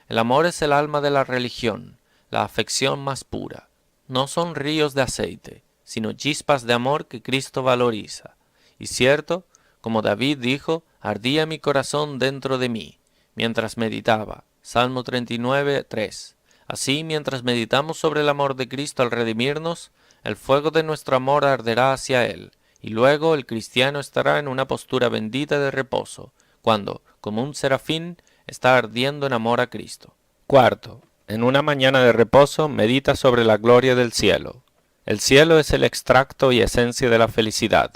El amor es el alma de la religión, la afección más pura. No son ríos de aceite, sino chispas de amor que Cristo valoriza. Y cierto, como David dijo, ardía mi corazón dentro de mí, mientras meditaba. Salmo 39:3. Así, mientras meditamos sobre el amor de Cristo al redimirnos, el fuego de nuestro amor arderá hacia Él, y luego el cristiano estará en una postura bendita de reposo, cuando, como un serafín, está ardiendo en amor a Cristo. Cuarto, en una mañana de reposo, medita sobre la gloria del cielo. El cielo es el extracto y esencia de la felicidad.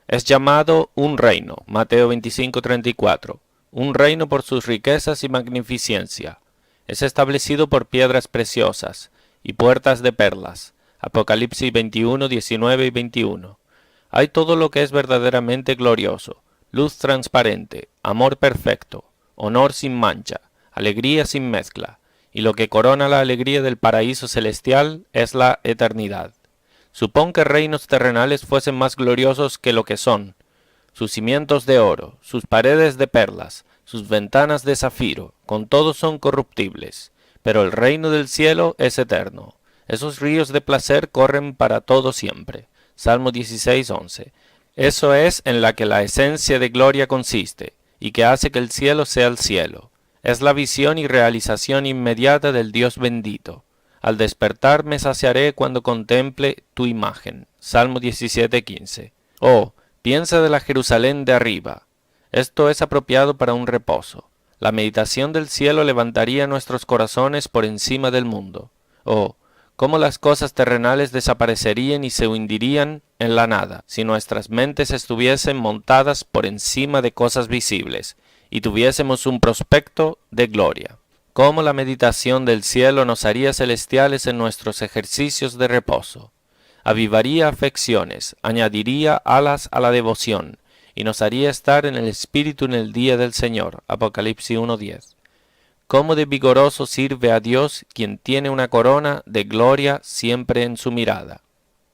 Es llamado un reino, Mateo 25:34, un reino por sus riquezas y magnificencia. Es establecido por piedras preciosas y puertas de perlas. Apocalipsis 21, 19 y 21. Hay todo lo que es verdaderamente glorioso, luz transparente, amor perfecto, honor sin mancha, alegría sin mezcla, y lo que corona la alegría del paraíso celestial es la eternidad. Supón que reinos terrenales fuesen más gloriosos que lo que son, sus cimientos de oro, sus paredes de perlas, sus ventanas de zafiro, con todo son corruptibles, pero el reino del cielo es eterno. Esos ríos de placer corren para todo siempre. Salmo 16:11. Eso es en la que la esencia de gloria consiste, y que hace que el cielo sea el cielo. Es la visión y realización inmediata del Dios bendito. Al despertar me saciaré cuando contemple tu imagen. Salmo 17:15. Oh, piensa de la Jerusalén de arriba. Esto es apropiado para un reposo. La meditación del cielo levantaría nuestros corazones por encima del mundo. Oh, cómo las cosas terrenales desaparecerían y se hundirían en la nada, si nuestras mentes estuviesen montadas por encima de cosas visibles, y tuviésemos un prospecto de gloria. Cómo la meditación del cielo nos haría celestiales en nuestros ejercicios de reposo. Avivaría afecciones, añadiría alas a la devoción, y nos haría estar en el Espíritu en el día del Señor. Apocalipsis 1:10. Cómo de vigoroso sirve a Dios quien tiene una corona de gloria siempre en su mirada.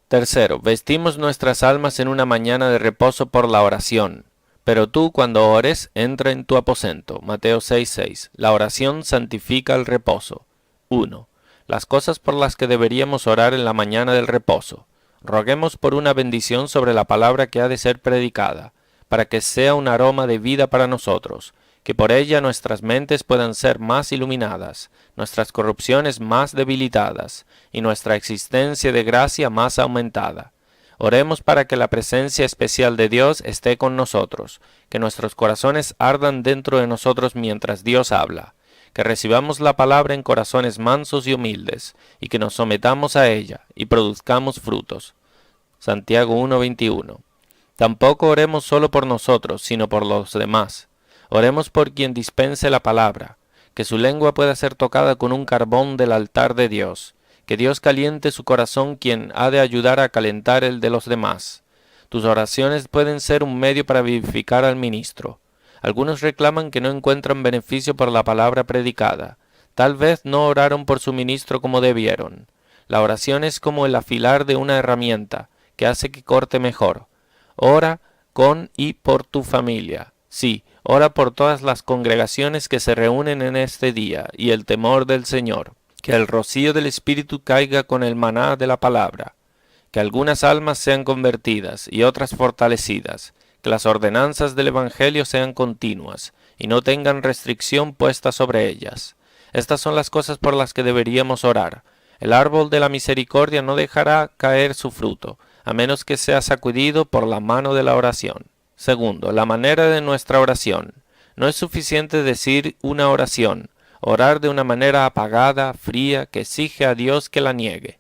Tercero, vestimos nuestras almas en una mañana de reposo por la oración. Pero tú, cuando ores, entra en tu aposento. Mateo 6:6. La oración santifica el reposo. 1. Las cosas por las que deberíamos orar en la mañana del reposo. Roguemos por una bendición sobre la palabra que ha de ser predicada, para que sea un aroma de vida para nosotros, que por ella nuestras mentes puedan ser más iluminadas, nuestras corrupciones más debilitadas, y nuestra existencia de gracia más aumentada. Oremos para que la presencia especial de Dios esté con nosotros, que nuestros corazones ardan dentro de nosotros mientras Dios habla, que recibamos la palabra en corazones mansos y humildes, y que nos sometamos a ella, y produzcamos frutos. Santiago 1:21. Tampoco oremos solo por nosotros, sino por los demás. Oremos por quien dispense la palabra, que su lengua pueda ser tocada con un carbón del altar de Dios, que Dios caliente su corazón, quien ha de ayudar a calentar el de los demás. Tus oraciones pueden ser un medio para vivificar al ministro. Algunos reclaman que no encuentran beneficio por la palabra predicada. Tal vez no oraron por su ministro como debieron. La oración es como el afilar de una herramienta, que hace que corte mejor. Ora con y por tu familia. Sí, ora por todas las congregaciones que se reúnen en este día y el temor del Señor. Que el rocío del Espíritu caiga con el maná de la palabra. Que algunas almas sean convertidas y otras fortalecidas. Que las ordenanzas del Evangelio sean continuas y no tengan restricción puesta sobre ellas. Estas son las cosas por las que deberíamos orar. El árbol de la misericordia no dejará caer su fruto, a menos que sea sacudido por la mano de la oración. Segundo, la manera de nuestra oración. No es suficiente decir una oración, orar de una manera apagada, fría, que exige a Dios que la niegue.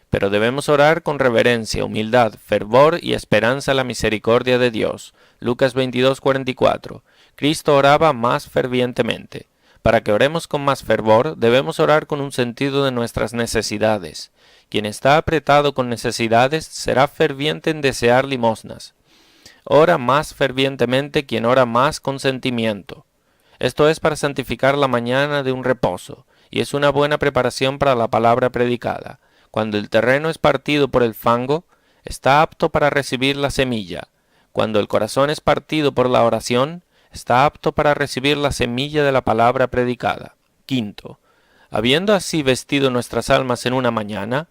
Pero debemos orar con reverencia, humildad, fervor y esperanza a la misericordia de Dios. Lucas 22:44. Cristo oraba más fervientemente. Para que oremos con más fervor, debemos orar con un sentido de nuestras necesidades. Quien está apretado con necesidades será ferviente en desear limosnas. Ora más fervientemente quien ora más con sentimiento. Esto es para santificar la mañana de un reposo, y es una buena preparación para la palabra predicada. Cuando el terreno es partido por el fango, está apto para recibir la semilla. Cuando el corazón es partido por la oración, está apto para recibir la semilla de la palabra predicada. Quinto, habiendo así vestido nuestras almas en una mañana,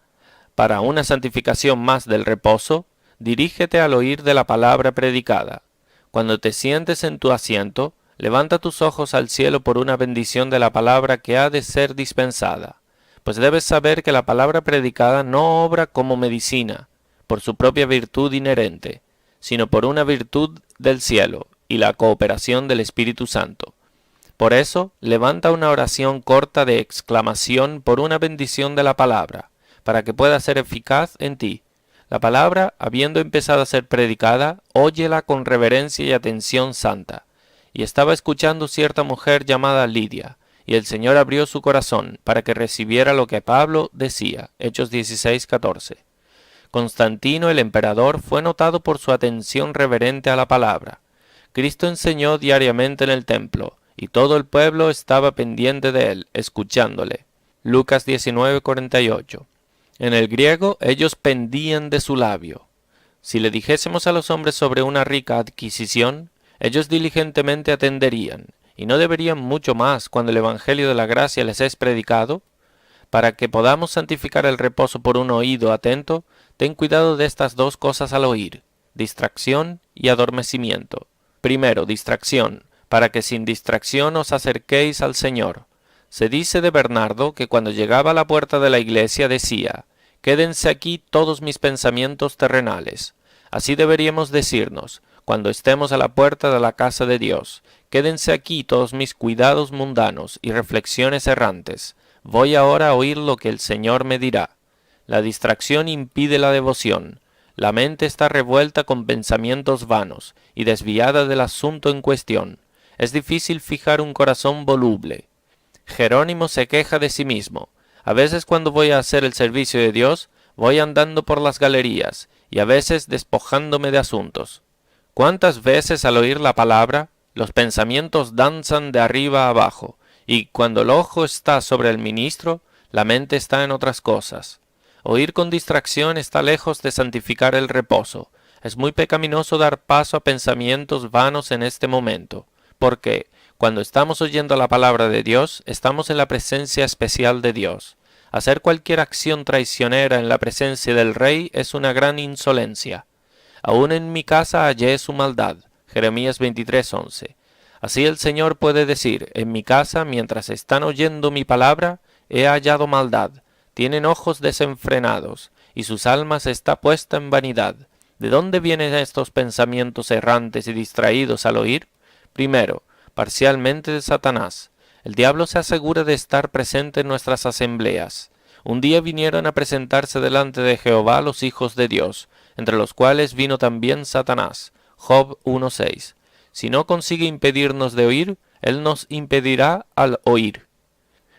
para una santificación más del reposo, dirígete al oír de la palabra predicada. Cuando te sientes en tu asiento, levanta tus ojos al cielo por una bendición de la palabra que ha de ser dispensada. Pues debes saber que la palabra predicada no obra como medicina, por su propia virtud inherente, sino por una virtud del cielo y la cooperación del Espíritu Santo. Por eso, levanta una oración corta de exclamación por una bendición de la palabra, para que pueda ser eficaz en ti. La palabra, habiendo empezado a ser predicada, óyela con reverencia y atención santa. Y estaba escuchando cierta mujer llamada Lidia, y el Señor abrió su corazón para que recibiera lo que Pablo decía. Hechos 16:14. Constantino el emperador fue notado por su atención reverente a la palabra. Cristo enseñó diariamente en el templo, y todo el pueblo estaba pendiente de él, escuchándole. Lucas 19:48. En el griego ellos pendían de su labio. Si le dijésemos a los hombres sobre una rica adquisición, ellos diligentemente atenderían, y no deberían mucho más cuando el Evangelio de la gracia les es predicado. Para que podamos santificar el reposo por un oído atento, ten cuidado de estas dos cosas al oír, distracción y adormecimiento. Primero, distracción, para que sin distracción os acerquéis al Señor. Se dice de Bernardo que cuando llegaba a la puerta de la iglesia decía: «Quédense aquí todos mis pensamientos terrenales». Así deberíamos decirnos, cuando estemos a la puerta de la casa de Dios: «Quédense aquí todos mis cuidados mundanos y reflexiones errantes. Voy ahora a oír lo que el Señor me dirá». La distracción impide la devoción. La mente está revuelta con pensamientos vanos y desviada del asunto en cuestión. Es difícil fijar un corazón voluble. Jerónimo se queja de sí mismo: «A veces cuando voy a hacer el servicio de Dios, voy andando por las galerías, y a veces despojándome de asuntos». ¿Cuántas veces al oír la palabra, los pensamientos danzan de arriba a abajo, y cuando el ojo está sobre el ministro, la mente está en otras cosas? Oír con distracción está lejos de santificar el reposo. Es muy pecaminoso dar paso a pensamientos vanos en este momento, porque cuando estamos oyendo la palabra de Dios, estamos en la presencia especial de Dios. Hacer cualquier acción traicionera en la presencia del Rey es una gran insolencia. Aún en mi casa hallé su maldad. Jeremías 23:11. Así el Señor puede decir: en mi casa, mientras están oyendo mi palabra, he hallado maldad. Tienen ojos desenfrenados, y sus almas está puesta en vanidad. ¿De dónde vienen estos pensamientos errantes y distraídos al oír? Primero, parcialmente de Satanás. El diablo se asegura de estar presente en nuestras asambleas. Un día vinieron a presentarse delante de Jehová los hijos de Dios, entre los cuales vino también Satanás. Job 1:6. Si no consigue impedirnos de oír, él nos impedirá al oír.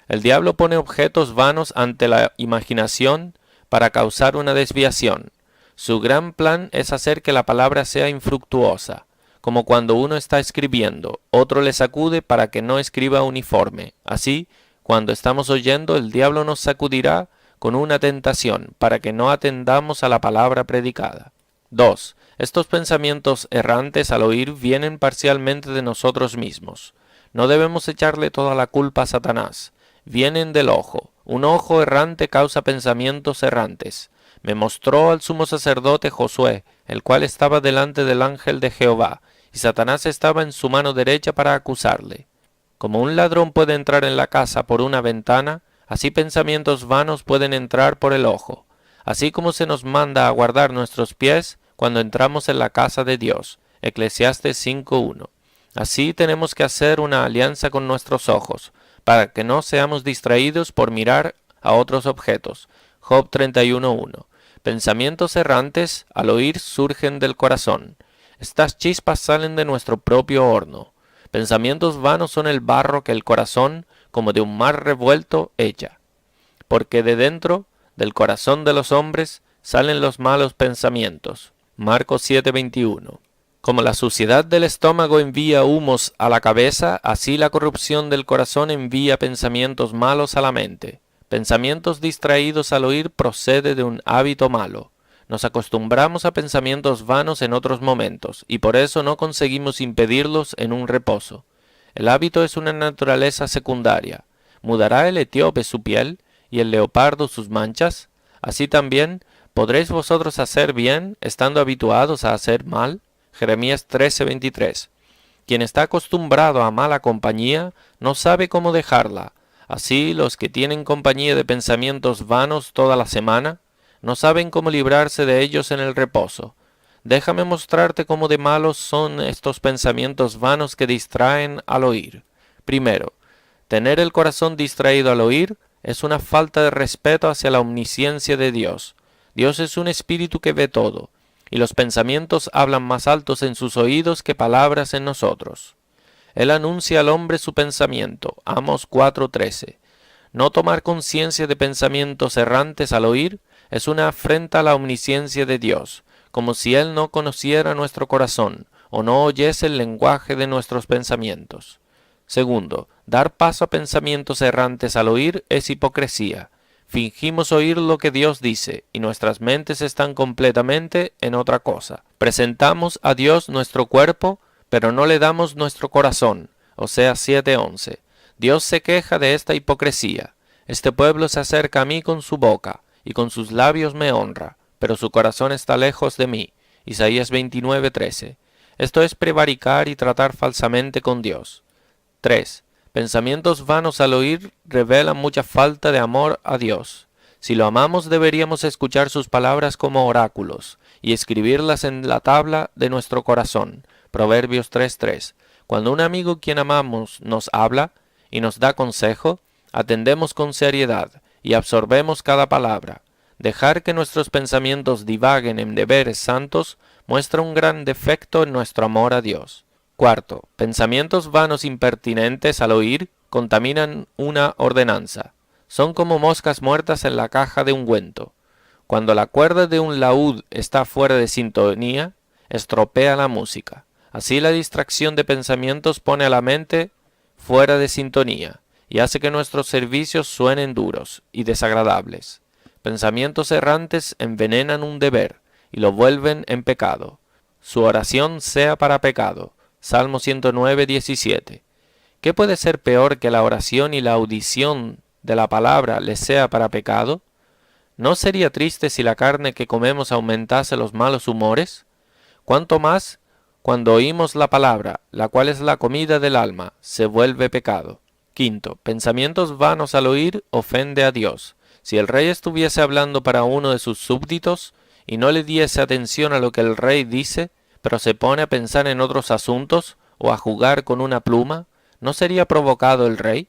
El diablo pone objetos vanos ante la imaginación para causar una desviación. Su gran plan es hacer que la palabra sea infructuosa, como cuando uno está escribiendo, otro le sacude para que no escriba uniforme. Así, cuando estamos oyendo, el diablo nos sacudirá con una tentación, para que no atendamos a la palabra predicada. 2. Estos pensamientos errantes al oír vienen parcialmente de nosotros mismos. No debemos echarle toda la culpa a Satanás. Vienen del ojo. Un ojo errante causa pensamientos errantes. Me mostró al sumo sacerdote Josué, el cual estaba delante del ángel de Jehová, y Satanás estaba en su mano derecha para acusarle. Como un ladrón puede entrar en la casa por una ventana, así pensamientos vanos pueden entrar por el ojo. Así como se nos manda a guardar nuestros pies cuando entramos en la casa de Dios. Eclesiastes 5:1. Así tenemos que hacer una alianza con nuestros ojos, para que no seamos distraídos por mirar a otros objetos. Job 31:1. Pensamientos errantes al oír surgen del corazón. Estas chispas salen de nuestro propio horno. Pensamientos vanos son el barro que el corazón, como de un mar revuelto, echa. Porque de dentro, del corazón de los hombres, salen los malos pensamientos. Marcos 7:21. Como la suciedad del estómago envía humos a la cabeza, así la corrupción del corazón envía pensamientos malos a la mente. Pensamientos distraídos al oír procede de un hábito malo. Nos acostumbramos a pensamientos vanos en otros momentos, y por eso no conseguimos impedirlos en un reposo. El hábito es una naturaleza secundaria. ¿Mudará el etíope su piel, y el leopardo sus manchas? Así también, ¿podréis vosotros hacer bien, estando habituados a hacer mal? Jeremías 13:23. Quien está acostumbrado a mala compañía, no sabe cómo dejarla. Así, los que tienen compañía de pensamientos vanos toda la semana, no saben cómo librarse de ellos en el reposo. Déjame mostrarte cómo de malos son estos pensamientos vanos que distraen al oír. Primero, tener el corazón distraído al oír es una falta de respeto hacia la omnisciencia de Dios. Dios es un espíritu que ve todo, y los pensamientos hablan más altos en sus oídos que palabras en nosotros. Él anuncia al hombre su pensamiento. Amos 4:13. No tomar conciencia de pensamientos errantes al oír es una afrenta a la omnisciencia de Dios, como si Él no conociera nuestro corazón o no oyese el lenguaje de nuestros pensamientos. Segundo, dar paso a pensamientos errantes al oír es hipocresía. Fingimos oír lo que Dios dice y nuestras mentes están completamente en otra cosa. Presentamos a Dios nuestro cuerpo, pero no le damos nuestro corazón. Oseas 7:11. Dios se queja de esta hipocresía. Este pueblo se acerca a mí con su boca, y con sus labios me honra, pero su corazón está lejos de mí. Isaías 29:13. Esto es prevaricar y tratar falsamente con Dios. 3. Pensamientos vanos al oír revelan mucha falta de amor a Dios. Si lo amamos deberíamos escuchar sus palabras como oráculos, y escribirlas en la tabla de nuestro corazón. Proverbios 3:3. Cuando un amigo quien amamos nos habla y nos da consejo, atendemos con seriedad y absorbemos cada palabra. Dejar que nuestros pensamientos divaguen en deberes santos muestra un gran defecto en nuestro amor a Dios. Cuarto, pensamientos vanos impertinentes al oír contaminan una ordenanza. Son como moscas muertas en la caja de ungüento. Cuando la cuerda de un laúd está fuera de sintonía, estropea la música. Así la distracción de pensamientos pone a la mente fuera de sintonía y hace que nuestros servicios suenen duros y desagradables. Pensamientos errantes envenenan un deber y lo vuelven en pecado. Su oración sea para pecado. Salmo 109:17. ¿Qué puede ser peor que la oración y la audición de la palabra les sea para pecado? ¿No sería triste si la carne que comemos aumentase los malos humores? ¿Cuánto más cuando oímos la palabra, la cual es la comida del alma, se vuelve pecado? Quinto, pensamientos vanos al oír ofende a Dios. Si el rey estuviese hablando para uno de sus súbditos y no le diese atención a lo que el rey dice, pero se pone a pensar en otros asuntos o a jugar con una pluma, ¿no sería provocado el rey?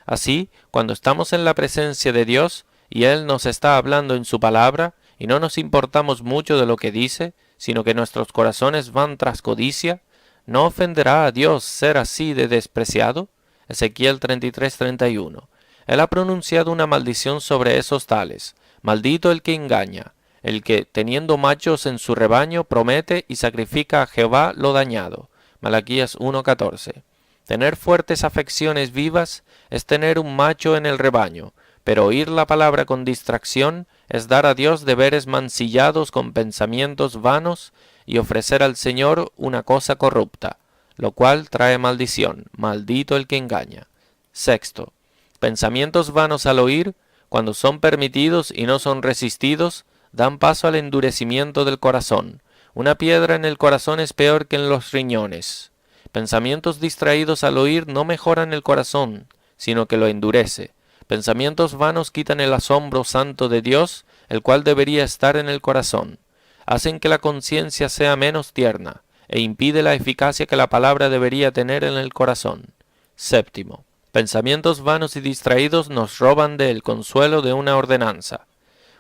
Así, cuando estamos en la presencia de Dios y Él nos está hablando en su palabra, y no nos importamos mucho de lo que dice, sino que nuestros corazones van tras codicia, ¿no ofenderá a Dios ser así de despreciado? Ezequiel 33:31. Él ha pronunciado una maldición sobre esos tales. Maldito el que engaña, el que, teniendo machos en su rebaño, promete y sacrifica a Jehová lo dañado. Malaquías 1:14. Tener fuertes afecciones vivas es tener un macho en el rebaño, pero oír la palabra con distracción es dar a Dios deberes mancillados con pensamientos vanos y ofrecer al Señor una cosa corrupta, lo cual trae maldición. Maldito el que engaña. Sexto, pensamientos vanos al oír, cuando son permitidos y no son resistidos, dan paso al endurecimiento del corazón. Una piedra en el corazón es peor que en los riñones. Pensamientos distraídos al oír no mejoran el corazón, sino que lo endurece. Pensamientos vanos quitan el asombro santo de Dios, el cual debería estar en el corazón. Hacen que la conciencia sea menos tierna, e impide la eficacia que la palabra debería tener en el corazón. Séptimo, pensamientos vanos y distraídos nos roban del consuelo de una ordenanza.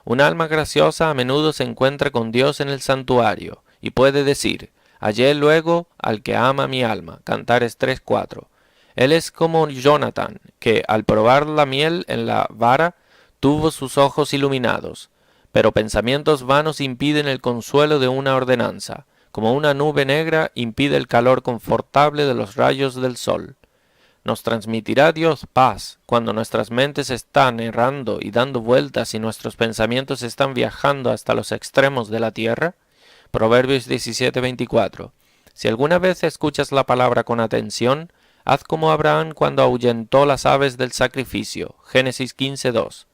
Un alma graciosa a menudo se encuentra con Dios en el santuario, y puede decir, hallé luego al que ama mi alma. Cantares 3:4. Él es como Jonathan, que al probar la miel en la vara, tuvo sus ojos iluminados. Pero pensamientos vanos impiden el consuelo de una ordenanza, como una nube negra impide el calor confortable de los rayos del sol. ¿Nos transmitirá Dios paz cuando nuestras mentes están errando y dando vueltas y nuestros pensamientos están viajando hasta los extremos de la tierra? Proverbios 17:24. Si alguna vez escuchas la palabra con atención, haz como Abraham cuando ahuyentó las aves del sacrificio. Génesis 15:2.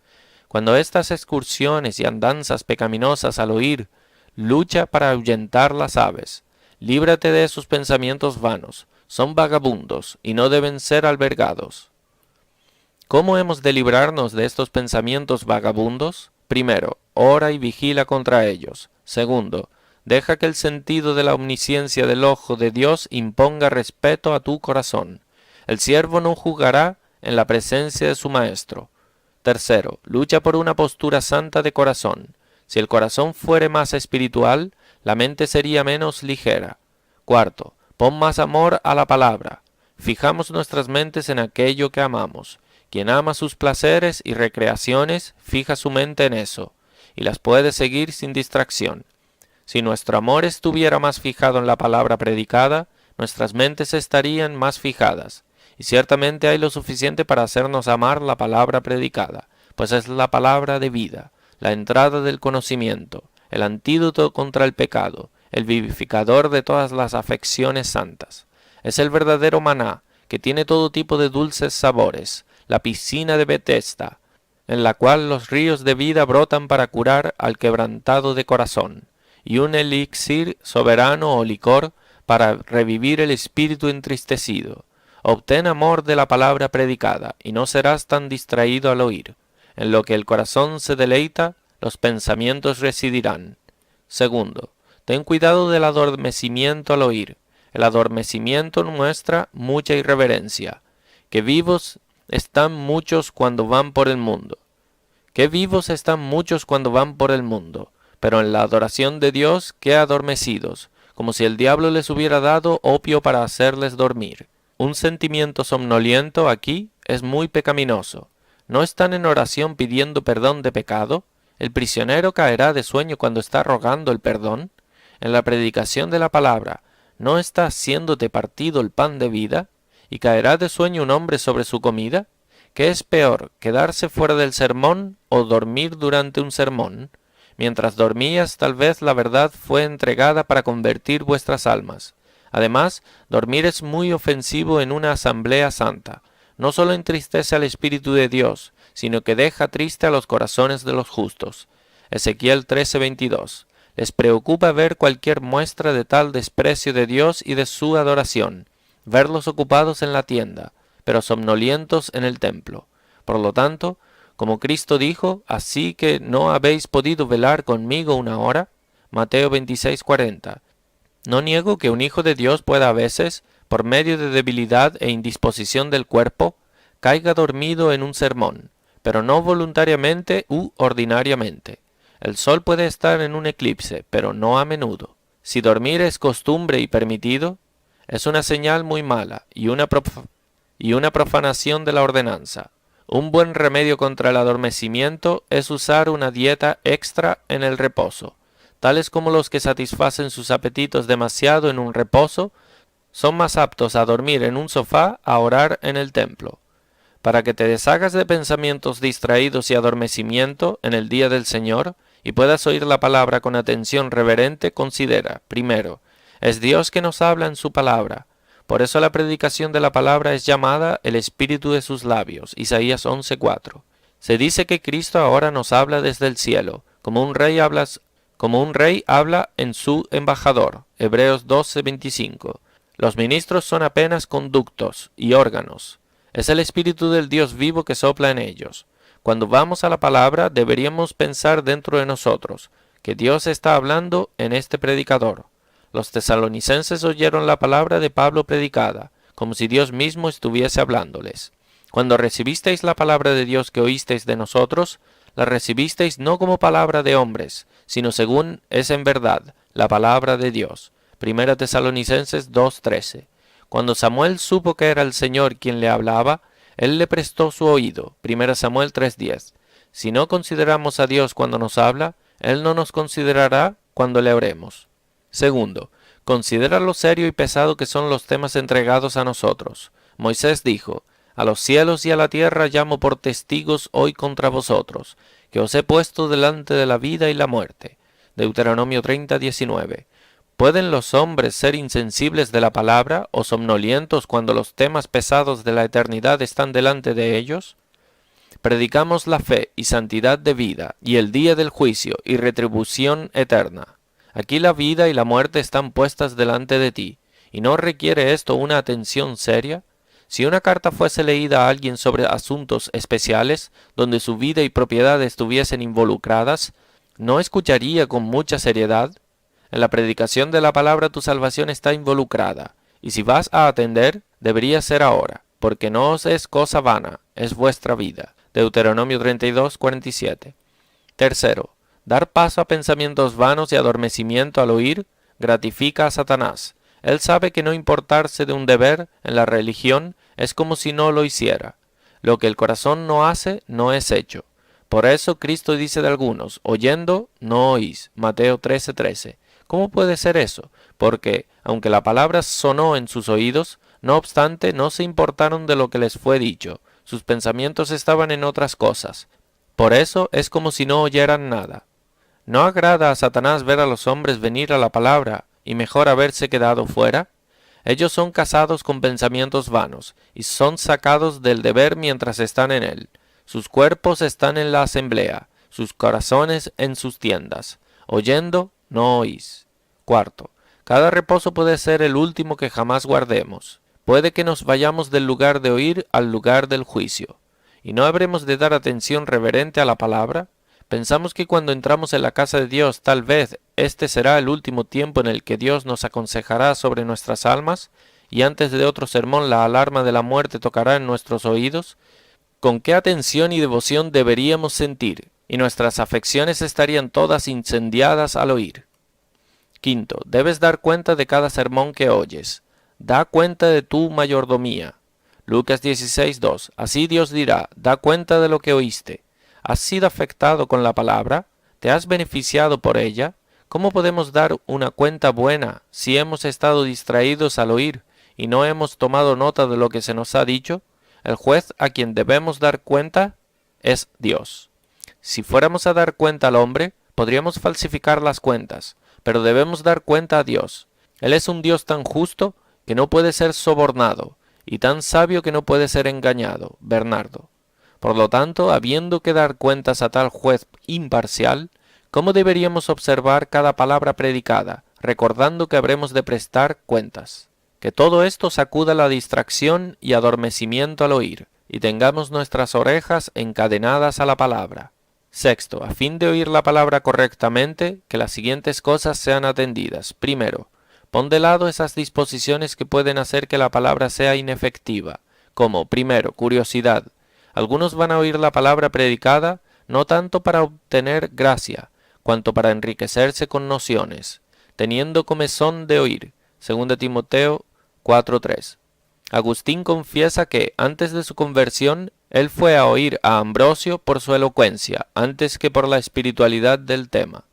Cuando estas excursiones y andanzas pecaminosas al oír, lucha para ahuyentar las aves. Líbrate de esos pensamientos vanos. Son vagabundos y no deben ser albergados. ¿Cómo hemos de librarnos de estos pensamientos vagabundos? Primero, ora y vigila contra ellos. Segundo, deja que el sentido de la omnisciencia del ojo de Dios imponga respeto a tu corazón. El siervo no juzgará en la presencia de su maestro. Tercero, lucha por una postura santa de corazón. Si el corazón fuere más espiritual, la mente sería menos ligera. Cuarto, pon más amor a la palabra. Fijamos nuestras mentes en aquello que amamos. Quien ama sus placeres y recreaciones, fija su mente en eso, y las puede seguir sin distracción. Si nuestro amor estuviera más fijado en la palabra predicada, nuestras mentes estarían más fijadas, y ciertamente hay lo suficiente para hacernos amar la palabra predicada, pues es la palabra de vida, la entrada del conocimiento, el antídoto contra el pecado, el vivificador de todas las afecciones santas. Es el verdadero maná, que tiene todo tipo de dulces sabores, la piscina de Betesda, en la cual los ríos de vida brotan para curar al quebrantado de corazón, y un elixir soberano o licor para revivir el espíritu entristecido. Obtén amor de la palabra predicada, y no serás tan distraído al oír. En lo que el corazón se deleita, los pensamientos residirán. Segundo, ten cuidado del adormecimiento al oír. El adormecimiento muestra mucha irreverencia. Que vivos están muchos cuando van por el mundo. Que vivos están muchos cuando van por el mundo, pero en la adoración de Dios, que adormecidos, como si el diablo les hubiera dado opio para hacerles dormir. Un sentimiento somnoliento aquí es muy pecaminoso. ¿No están en oración pidiendo perdón de pecado? ¿El prisionero caerá de sueño cuando está rogando el perdón? En la predicación de la palabra, ¿no está haciéndote partido el pan de vida? ¿Y caerá de sueño un hombre sobre su comida? ¿Qué es peor, quedarse fuera del sermón o dormir durante un sermón? Mientras dormías, tal vez la verdad fue entregada para convertir vuestras almas. Además, dormir es muy ofensivo en una asamblea santa. No solo entristece al Espíritu de Dios, sino que deja triste a los corazones de los justos. Ezequiel 13:22. Les preocupa ver cualquier muestra de tal desprecio de Dios y de su adoración, verlos ocupados en la tienda, pero somnolientos en el templo. Por lo tanto, como Cristo dijo, así que no habéis podido velar conmigo una hora. Mateo 26:40. No niego que un hijo de Dios pueda a veces, por medio de debilidad e indisposición del cuerpo, caiga dormido en un sermón, pero no voluntariamente u ordinariamente. El sol puede estar en un eclipse, pero no a menudo. Si dormir es costumbre y permitido, es una señal muy mala y una profanación de la ordenanza. Un buen remedio contra el adormecimiento es usar una dieta extra en el reposo. Tales como los que satisfacen sus apetitos demasiado en un reposo, son más aptos a dormir en un sofá a orar en el templo. Para que te deshagas de pensamientos distraídos y adormecimiento en el día del Señor, y puedas oír la palabra con atención reverente, considera, primero, es Dios que nos habla en su palabra. Por eso la predicación de la palabra es llamada el espíritu de sus labios, Isaías 11:4. Se dice que Cristo ahora nos habla desde el cielo, como un rey habla en su embajador, Hebreos 12:25. Los ministros son apenas conductos y órganos. Es el espíritu del Dios vivo que sopla en ellos. Cuando vamos a la palabra, deberíamos pensar dentro de nosotros que Dios está hablando en este predicador. Los tesalonicenses oyeron la palabra de Pablo predicada, como si Dios mismo estuviese hablándoles. Cuando recibisteis la palabra de Dios que oísteis de nosotros, la recibisteis no como palabra de hombres, sino según es en verdad la palabra de Dios. Primera Tesalonicenses 2:13. Cuando Samuel supo que era el Señor quien le hablaba, él le prestó su oído. 1 Samuel 3:10. Si no consideramos a Dios cuando nos habla, Él no nos considerará cuando le oremos. Segundo, considera lo serio y pesado que son los temas entregados a nosotros. Moisés dijo, a los cielos y a la tierra llamo por testigos hoy contra vosotros, que os he puesto delante de la vida y la muerte. Deuteronomio 30:19. ¿Pueden los hombres ser insensibles de la palabra o somnolientos cuando los temas pesados de la eternidad están delante de ellos? Predicamos la fe y santidad de vida, y el día del juicio y retribución eterna. Aquí la vida y la muerte están puestas delante de ti, ¿y no requiere esto una atención seria? Si una carta fuese leída a alguien sobre asuntos especiales, donde su vida y propiedad estuviesen involucradas, ¿no escucharía con mucha seriedad? En la predicación de la palabra tu salvación está involucrada, y si vas a atender, debería ser ahora, porque no os es cosa vana, es vuestra vida. Deuteronomio 32:47. Tercero, dar paso a pensamientos vanos y adormecimiento al oír gratifica a Satanás. Él sabe que no importarse de un deber en la religión es como si no lo hiciera. Lo que el corazón no hace, no es hecho. Por eso Cristo dice de algunos, oyendo, no oís. Mateo 13:13. ¿Cómo puede ser eso? Porque, aunque la palabra sonó en sus oídos, no obstante no se importaron de lo que les fue dicho. Sus pensamientos estaban en otras cosas. Por eso es como si no oyeran nada. ¿No agrada a Satanás ver a los hombres venir a la palabra y mejor haberse quedado fuera? Ellos son casados con pensamientos vanos y son sacados del deber mientras están en él. Sus cuerpos están en la asamblea, sus corazones en sus tiendas. Oyendo, no oís. Cuarto, cada reposo puede ser el último que jamás guardemos. Puede que nos vayamos del lugar de oír al lugar del juicio. ¿Y no habremos de dar atención reverente a la palabra? Pensamos que cuando entramos en la casa de Dios, tal vez este será el último tiempo en el que Dios nos aconsejará sobre nuestras almas, y antes de otro sermón la alarma de la muerte tocará en nuestros oídos. ¿Con qué atención y devoción deberíamos sentir? Y nuestras afecciones estarían todas incendiadas al oír. Quinto, debes dar cuenta de cada sermón que oyes. Da cuenta de tu mayordomía. Lucas 16:2. Así Dios dirá, da cuenta de lo que oíste. ¿Has sido afectado con la palabra? ¿Te has beneficiado por ella? ¿Cómo podemos dar una cuenta buena si hemos estado distraídos al oír y no hemos tomado nota de lo que se nos ha dicho? El juez a quien debemos dar cuenta es Dios. Si fuéramos a dar cuenta al hombre, podríamos falsificar las cuentas, pero debemos dar cuenta a Dios. Él es un Dios tan justo que no puede ser sobornado, y tan sabio que no puede ser engañado. Bernardo. Por lo tanto, habiendo que dar cuentas a tal juez imparcial, ¿cómo deberíamos observar cada palabra predicada, recordando que habremos de prestar cuentas? Que todo esto sacuda la distracción y adormecimiento al oír, y tengamos nuestras orejas encadenadas a la palabra. Sexto, a fin de oír la palabra correctamente, que las siguientes cosas sean atendidas. Primero, pon de lado esas disposiciones que pueden hacer que la palabra sea inefectiva, como, primero, curiosidad. Algunos van a oír la palabra predicada no tanto para obtener gracia, cuanto para enriquecerse con nociones, teniendo comezón de oír. 2 Timoteo 4:3. Agustín confiesa que, antes de su conversión, él fue a oír a Ambrosio por su elocuencia, antes que por la espiritualidad del tema.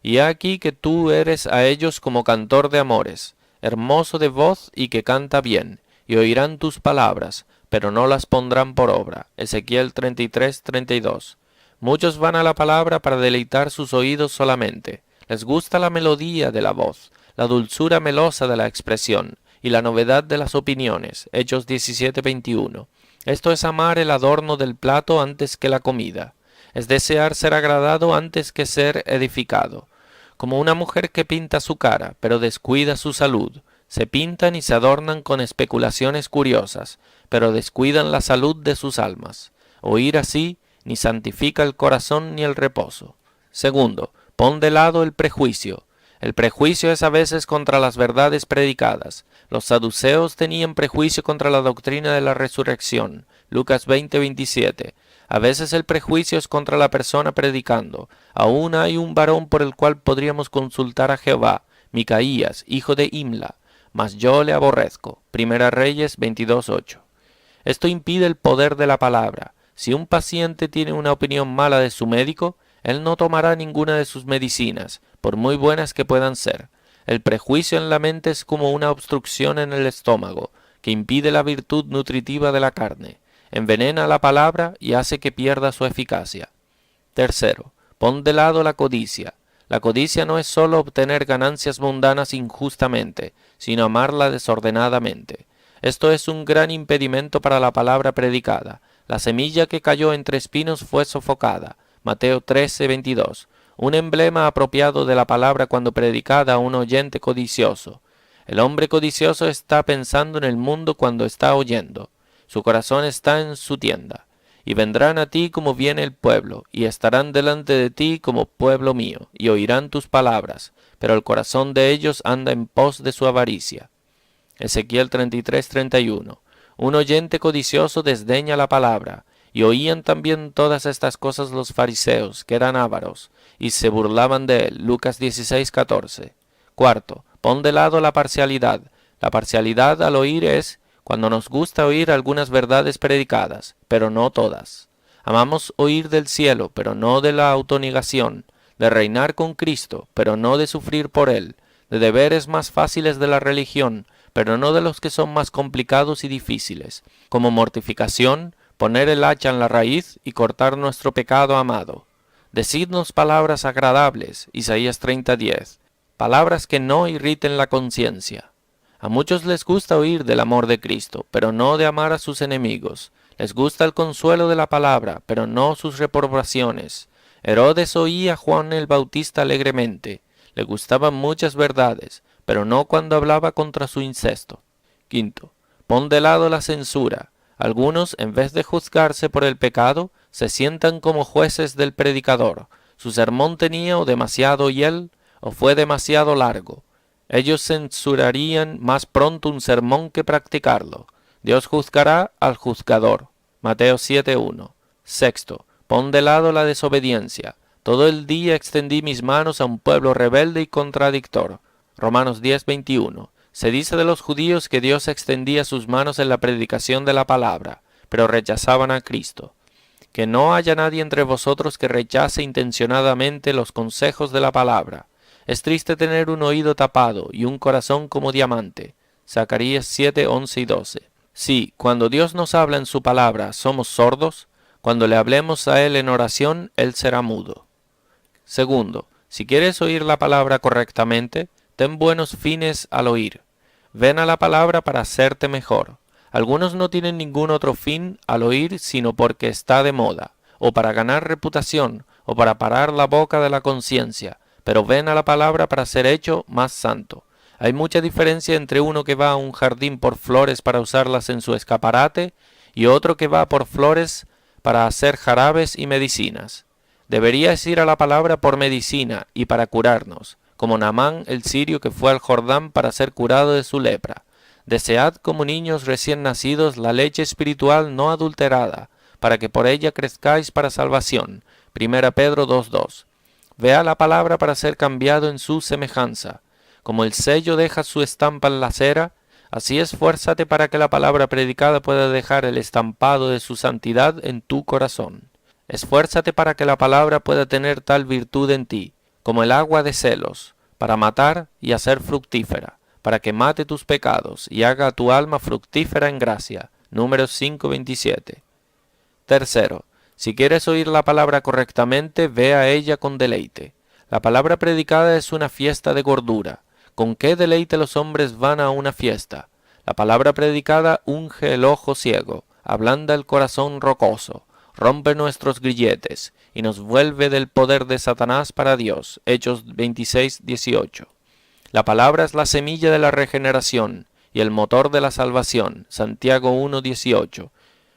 Y he aquí que tú eres a ellos como cantor de amores, hermoso de voz y que canta bien, y oirán tus palabras, pero no las pondrán por obra. Ezequiel 33:32. Muchos van a la palabra para deleitar sus oídos solamente. Les gusta la melodía de la voz, la dulzura melosa de la expresión, y la novedad de las opiniones. Hechos 17:21. Esto es amar el adorno del plato antes que la comida. Es desear ser agradado antes que ser edificado. Como una mujer que pinta su cara, pero descuida su salud. Se pintan y se adornan con especulaciones curiosas, pero descuidan la salud de sus almas. Oír así ni santifica el corazón ni el reposo. Segundo, pon de lado el prejuicio. El prejuicio es a veces contra las verdades predicadas. Los saduceos tenían prejuicio contra la doctrina de la resurrección. Lucas 20:27. A veces el prejuicio es contra la persona predicando. Aún hay un varón por el cual podríamos consultar a Jehová, Micaías, hijo de Imla, mas yo le aborrezco. Primera Reyes 22:8. Esto impide el poder de la palabra. Si un paciente tiene una opinión mala de su médico, él no tomará ninguna de sus medicinas, por muy buenas que puedan ser. El prejuicio en la mente es como una obstrucción en el estómago, que impide la virtud nutritiva de la carne, envenena la palabra y hace que pierda su eficacia. Tercero, pon de lado la codicia. La codicia no es sólo obtener ganancias mundanas injustamente, sino amarla desordenadamente. Esto es un gran impedimento para la palabra predicada. La semilla que cayó entre espinos fue sofocada. Mateo 13:22. Un emblema apropiado de la palabra cuando predicada a un oyente codicioso. El hombre codicioso está pensando en el mundo cuando está oyendo. Su corazón está en su tienda. Y vendrán a ti como viene el pueblo, y estarán delante de ti como pueblo mío, y oirán tus palabras, pero el corazón de ellos anda en pos de su avaricia. Ezequiel 33:31. Un oyente codicioso desdeña la palabra, y oían también todas estas cosas los fariseos, que eran ávaros, y se burlaban de él. Lucas 16:14. Cuarto, pon de lado la parcialidad. La parcialidad al oír es cuando nos gusta oír algunas verdades predicadas, pero no todas. Amamos oír del cielo, pero no de la autonegación, de reinar con Cristo, pero no de sufrir por Él, de deberes más fáciles de la religión, pero no de los que son más complicados y difíciles, como mortificación, poner el hacha en la raíz y cortar nuestro pecado amado. Decidnos palabras agradables, Isaías 30:10, palabras que no irriten la conciencia. A muchos les gusta oír del amor de Cristo, pero no de amar a sus enemigos. Les gusta el consuelo de la palabra, pero no sus reprobaciones. Herodes oía a Juan el Bautista alegremente. Le gustaban muchas verdades, pero no cuando hablaba contra su incesto. Quinto, pon de lado la censura. Algunos, en vez de juzgarse por el pecado, se sientan como jueces del predicador. Su sermón tenía o demasiado hiel, o fue demasiado largo. Ellos censurarían más pronto un sermón que practicarlo. Dios juzgará al juzgador. Mateo 7:1. Sexto, pon de lado la desobediencia. Todo el día extendí mis manos a un pueblo rebelde y contradictor. Romanos 10:21. Se dice de los judíos que Dios extendía sus manos en la predicación de la palabra, pero rechazaban a Cristo. Que no haya nadie entre vosotros que rechace intencionadamente los consejos de la palabra. Es triste tener un oído tapado y un corazón como diamante. Zacarías 7:11 y 12. Si, cuando Dios nos habla en su palabra, somos sordos, cuando le hablemos a Él en oración, Él será mudo. Segundo, si quieres oír la palabra correctamente, ten buenos fines al oír. Ven a la palabra para hacerte mejor. Algunos no tienen ningún otro fin al oír sino porque está de moda, o para ganar reputación, o para parar la boca de la conciencia, pero ven a la palabra para ser hecho más santo. Hay mucha diferencia entre uno que va a un jardín por flores para usarlas en su escaparate y otro que va por flores para hacer jarabes y medicinas. Deberías ir a la palabra por medicina y para curarnos, como Naamán el sirio que fue al Jordán para ser curado de su lepra. Desead como niños recién nacidos la leche espiritual no adulterada, para que por ella crezcáis para salvación. 1 Pedro 2:2. Vea la palabra para ser cambiado en su semejanza. Como el sello deja su estampa en la cera, así esfuérzate para que la palabra predicada pueda dejar el estampado de su santidad en tu corazón. Esfuérzate para que la palabra pueda tener tal virtud en ti, como el agua de celos, para matar y hacer fructífera, para que mate tus pecados y haga a tu alma fructífera en gracia. Números 5:27. Tercero, si quieres oír la palabra correctamente, ve a ella con deleite. La palabra predicada es una fiesta de gordura. ¿Con qué deleite los hombres van a una fiesta? La palabra predicada unge el ojo ciego, ablanda el corazón rocoso, rompe nuestros grilletes y nos vuelve del poder de Satanás para Dios. Hechos 26:18. La palabra es la semilla de la regeneración y el motor de la salvación. Santiago 1:18.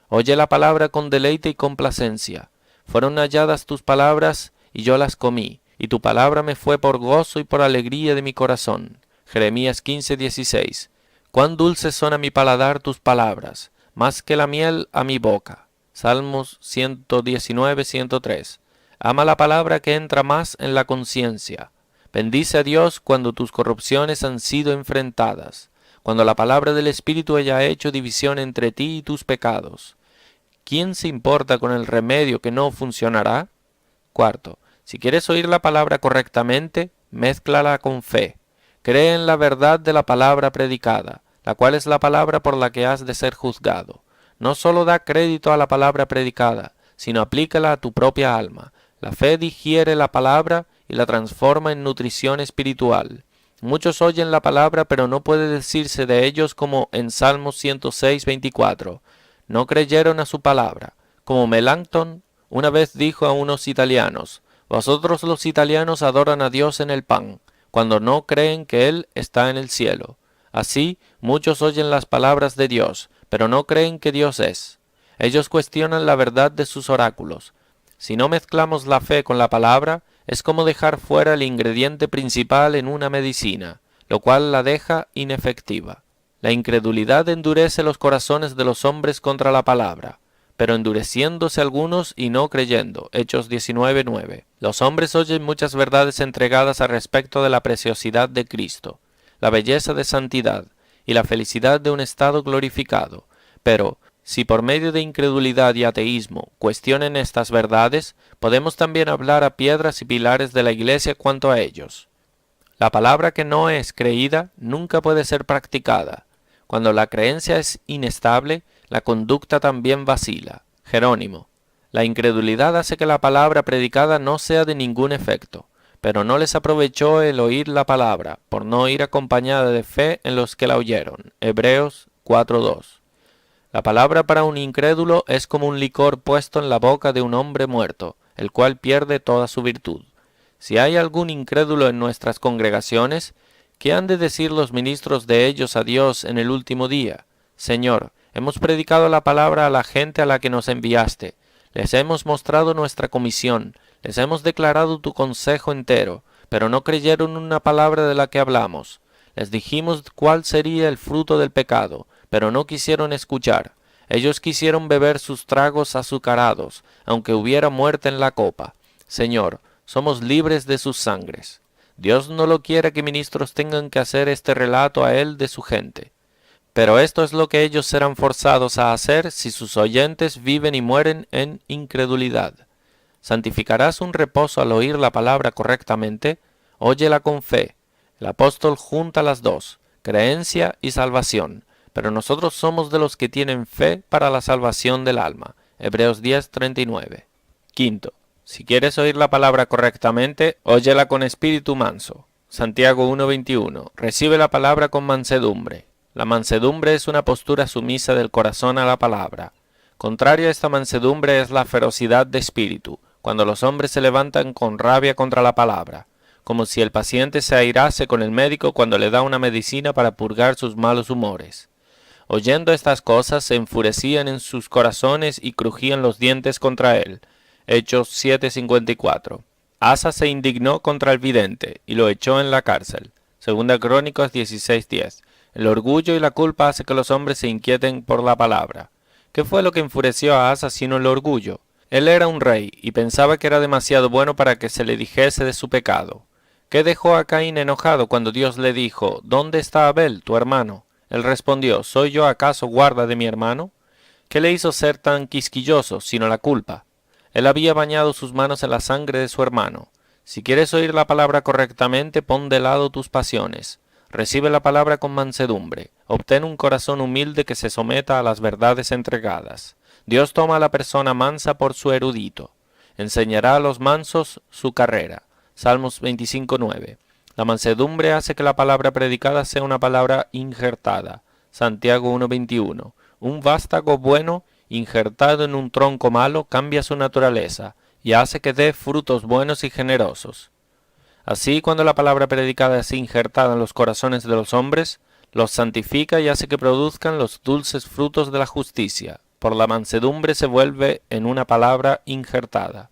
Oye la palabra con deleite y complacencia. Fueron halladas tus palabras y yo las comí, y tu palabra me fue por gozo y por alegría de mi corazón. Jeremías 15:16. Cuán dulces son a mi paladar tus palabras, más que la miel a mi boca. Salmos 119:103. Ama la palabra que entra más en la conciencia. Bendice a Dios cuando tus corrupciones han sido enfrentadas, cuando la palabra del Espíritu haya hecho división entre ti y tus pecados. ¿Quién se importa con el remedio que no funcionará? Cuarto, si quieres oír la palabra correctamente, mézclala con fe. Cree en la verdad de la palabra predicada, la cual es la palabra por la que has de ser juzgado. No solo da crédito a la palabra predicada, sino aplícala a tu propia alma. La fe digiere la palabra y la transforma en nutrición espiritual. Muchos oyen la palabra, pero no puede decirse de ellos como en Salmos 106:24. No creyeron a su palabra. Como Melanchthon una vez dijo a unos italianos: vosotros los italianos adoran a Dios en el pan, cuando no creen que Él está en el cielo. Así, muchos oyen las palabras de Dios, pero no creen que Dios es. Ellos cuestionan la verdad de sus oráculos. Si no mezclamos la fe con la palabra, es como dejar fuera el ingrediente principal en una medicina, lo cual la deja inefectiva. La incredulidad endurece los corazones de los hombres contra la palabra, pero endureciéndose algunos y no creyendo. Hechos 19:9. Los hombres oyen muchas verdades entregadas al respecto de la preciosidad de Cristo, la belleza de santidad y la felicidad de un estado glorificado, pero si por medio de incredulidad y ateísmo cuestionen estas verdades, podemos también hablar a piedras y pilares de la Iglesia cuanto a ellos. La palabra que no es creída nunca puede ser practicada. Cuando la creencia es inestable, la conducta también vacila. Jerónimo. La incredulidad hace que la palabra predicada no sea de ningún efecto, pero no les aprovechó el oír la palabra, por no ir acompañada de fe en los que la oyeron. Hebreos 4:2. La palabra para un incrédulo es como un licor puesto en la boca de un hombre muerto, el cual pierde toda su virtud. Si hay algún incrédulo en nuestras congregaciones, ¿qué han de decir los ministros de ellos a Dios en el último día? Señor, hemos predicado la palabra a la gente a la que nos enviaste, les hemos mostrado nuestra comisión, les hemos declarado tu consejo entero, pero no creyeron una palabra de la que hablamos. Les dijimos cuál sería el fruto del pecado, pero no quisieron escuchar. Ellos quisieron beber sus tragos azucarados, aunque hubiera muerte en la copa. Señor, somos libres de sus sangres. Dios no lo quiere que ministros tengan que hacer este relato a él de su gente. Pero esto es lo que ellos serán forzados a hacer si sus oyentes viven y mueren en incredulidad. ¿Santificarás un reposo al oír la palabra correctamente? Óyela con fe. El apóstol junta las dos, creencia y salvación, pero nosotros somos de los que tienen fe para la salvación del alma. Hebreos 10:39. Quinto, si quieres oír la palabra correctamente, óyela con espíritu manso. Santiago 1:21. Recibe la palabra con mansedumbre. La mansedumbre es una postura sumisa del corazón a la palabra. Contraria a esta mansedumbre es la ferocidad de espíritu, cuando los hombres se levantan con rabia contra la palabra, como si el paciente se airase con el médico cuando le da una medicina para purgar sus malos humores. Oyendo estas cosas se enfurecían en sus corazones y crujían los dientes contra él. Hechos 7:54. Asa se indignó contra el vidente y lo echó en la cárcel. Segunda Crónicas 16:10. El orgullo y la culpa hace que los hombres se inquieten por la palabra. ¿Qué fue lo que enfureció a Asa sino el orgullo? Él era un rey y pensaba que era demasiado bueno para que se le dijese de su pecado. ¿Qué dejó a Caín enojado cuando Dios le dijo, ¿dónde está Abel, tu hermano? Él respondió, ¿soy yo acaso guarda de mi hermano? ¿Qué le hizo ser tan quisquilloso, sino la culpa? Él había bañado sus manos en la sangre de su hermano. Si quieres oír la palabra correctamente, pon de lado tus pasiones. Recibe la palabra con mansedumbre. Obtén un corazón humilde que se someta a las verdades entregadas. Dios toma a la persona mansa por su erudito. Enseñará a los mansos su carrera. Salmos 25:9. La mansedumbre hace que la palabra predicada sea una palabra injertada. Santiago 1:21. Un vástago bueno, injertado en un tronco malo, cambia su naturaleza y hace que dé frutos buenos y generosos. Así, cuando la palabra predicada es injertada en los corazones de los hombres, los santifica y hace que produzcan los dulces frutos de la justicia. Por la mansedumbre se vuelve en una palabra injertada.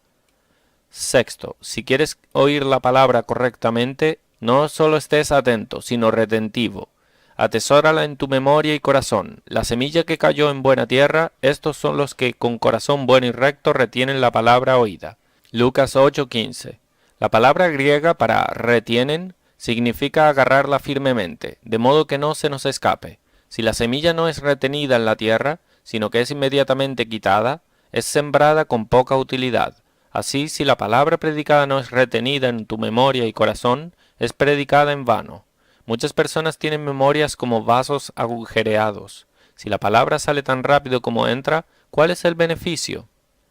Sexto, si quieres oír la palabra correctamente, no solo estés atento, sino retentivo. Atesórala en tu memoria y corazón. La semilla que cayó en buena tierra, estos son los que con corazón bueno y recto retienen la palabra oída. Lucas 8:15. La palabra griega para retienen significa agarrarla firmemente, de modo que no se nos escape. Si la semilla no es retenida en la tierra, sino que es inmediatamente quitada, es sembrada con poca utilidad. Así, si la palabra predicada no es retenida en tu memoria y corazón, es predicada en vano. Muchas personas tienen memorias como vasos agujereados. Si la palabra sale tan rápido como entra, ¿cuál es el beneficio?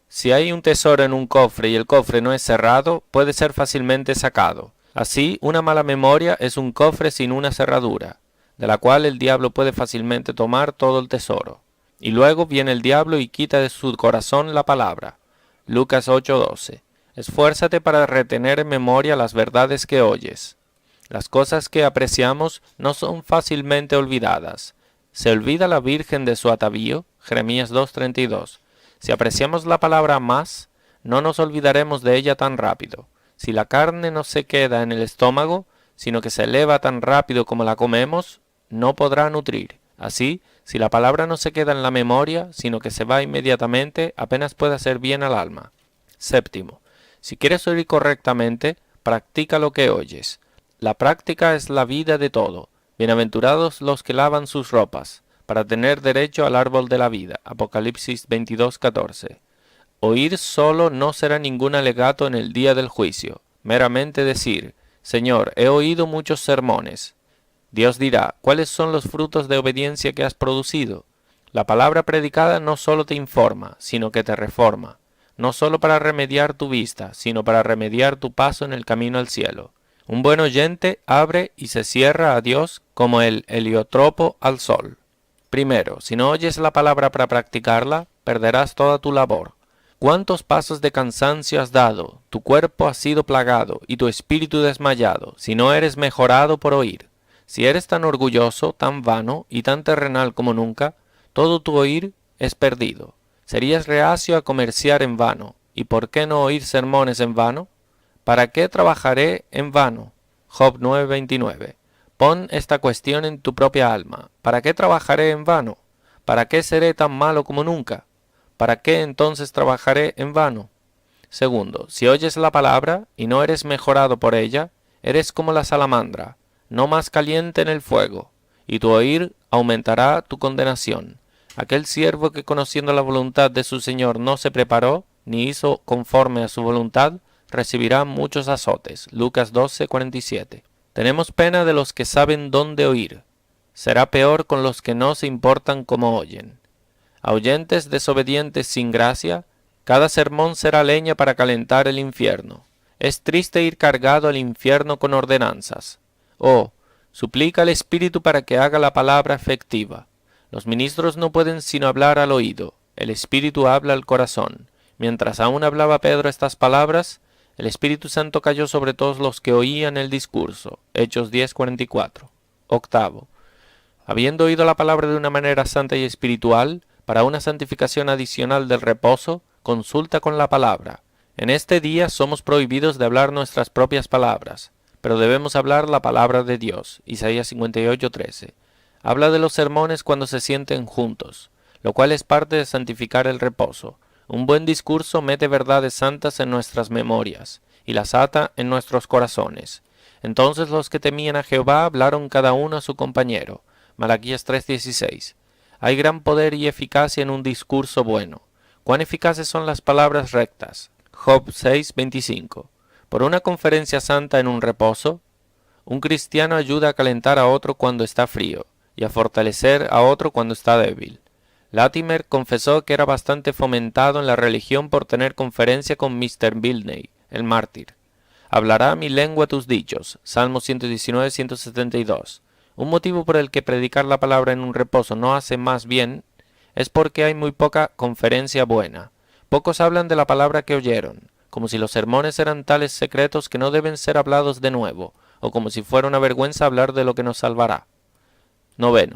Si hay un tesoro en un cofre y el cofre no es cerrado, puede ser fácilmente sacado. Así, una mala memoria es un cofre sin una cerradura, de la cual el diablo puede fácilmente tomar todo el tesoro. Y luego viene el diablo y quita de su corazón la palabra. Lucas 8:12. Esfuérzate para retener en memoria las verdades que oyes. Las cosas que apreciamos no son fácilmente olvidadas. ¿Se olvida la Virgen de su atavío? Jeremías 2:32. Si apreciamos la palabra más, no nos olvidaremos de ella tan rápido. Si la carne no se queda en el estómago, sino que se eleva tan rápido como la comemos, no podrá nutrir. Así, si la palabra no se queda en la memoria, sino que se va inmediatamente, apenas puede hacer bien al alma. Séptimo, si quieres oír correctamente, practica lo que oyes. La práctica es la vida de todo. Bienaventurados los que lavan sus ropas, para tener derecho al árbol de la vida. Apocalipsis 22:14. Oír solo no será ningún alegato en el día del juicio. Meramente decir, Señor, he oído muchos sermones. Dios dirá, ¿cuáles son los frutos de obediencia que has producido? La palabra predicada no solo te informa, sino que te reforma. No solo para remediar tu vista, sino para remediar tu paso en el camino al cielo. Un buen oyente abre y se cierra a Dios como el heliotropo al sol. Primero, si no oyes la palabra para practicarla, perderás toda tu labor. ¿Cuántos pasos de cansancio has dado? Tu cuerpo ha sido plagado y tu espíritu desmayado, si no eres mejorado por oír. Si eres tan orgulloso, tan vano y tan terrenal como nunca, todo tu oír es perdido. Serías reacio a comerciar en vano. ¿Y por qué no oír sermones en vano? ¿Para qué trabajaré en vano? Job 9:29. Pon esta cuestión en tu propia alma. ¿Para qué trabajaré en vano? ¿Para qué seré tan malo como nunca? ¿Para qué entonces trabajaré en vano? Segundo, si oyes la palabra y no eres mejorado por ella, eres como la salamandra, no más caliente en el fuego, y tu oír aumentará tu condenación. Aquel siervo que conociendo la voluntad de su Señor no se preparó, ni hizo conforme a su voluntad, recibirá muchos azotes. Lucas 12:47. Tenemos pena de los que saben dónde oír. Será peor con los que no se importan cómo oyen. A oyentes desobedientes sin gracia, cada sermón será leña para calentar el infierno. Es triste ir cargado al infierno con ordenanzas. Oh, suplica al Espíritu para que haga la palabra efectiva. Los ministros no pueden sino hablar al oído, el Espíritu habla al corazón. Mientras aún hablaba Pedro estas palabras, el Espíritu Santo cayó sobre todos los que oían el discurso. Hechos 10:44. Octavo. Habiendo oído la palabra de una manera santa y espiritual, para una santificación adicional del reposo, consulta con la palabra. En este día somos prohibidos de hablar nuestras propias palabras, pero debemos hablar la palabra de Dios. Isaías 58:13. Habla de los sermones cuando se sienten juntos, lo cual es parte de santificar el reposo. Un buen discurso mete verdades santas en nuestras memorias y las ata en nuestros corazones. Entonces los que temían a Jehová hablaron cada uno a su compañero. Malaquías 3:16. Hay gran poder y eficacia en un discurso bueno. ¿Cuán eficaces son las palabras rectas? Job 6:25. Por una conferencia santa en un reposo, un cristiano ayuda a calentar a otro cuando está frío y a fortalecer a otro cuando está débil. Latimer confesó que era bastante fomentado en la religión por tener conferencia con Mr. Bilney, el mártir. Hablará mi lengua tus dichos. Salmo 119-172. Un motivo por el que predicar la palabra en un reposo no hace más bien es porque hay muy poca conferencia buena. Pocos hablan de la palabra que oyeron, como si los sermones eran tales secretos que no deben ser hablados de nuevo, o como si fuera una vergüenza hablar de lo que nos salvará. 9.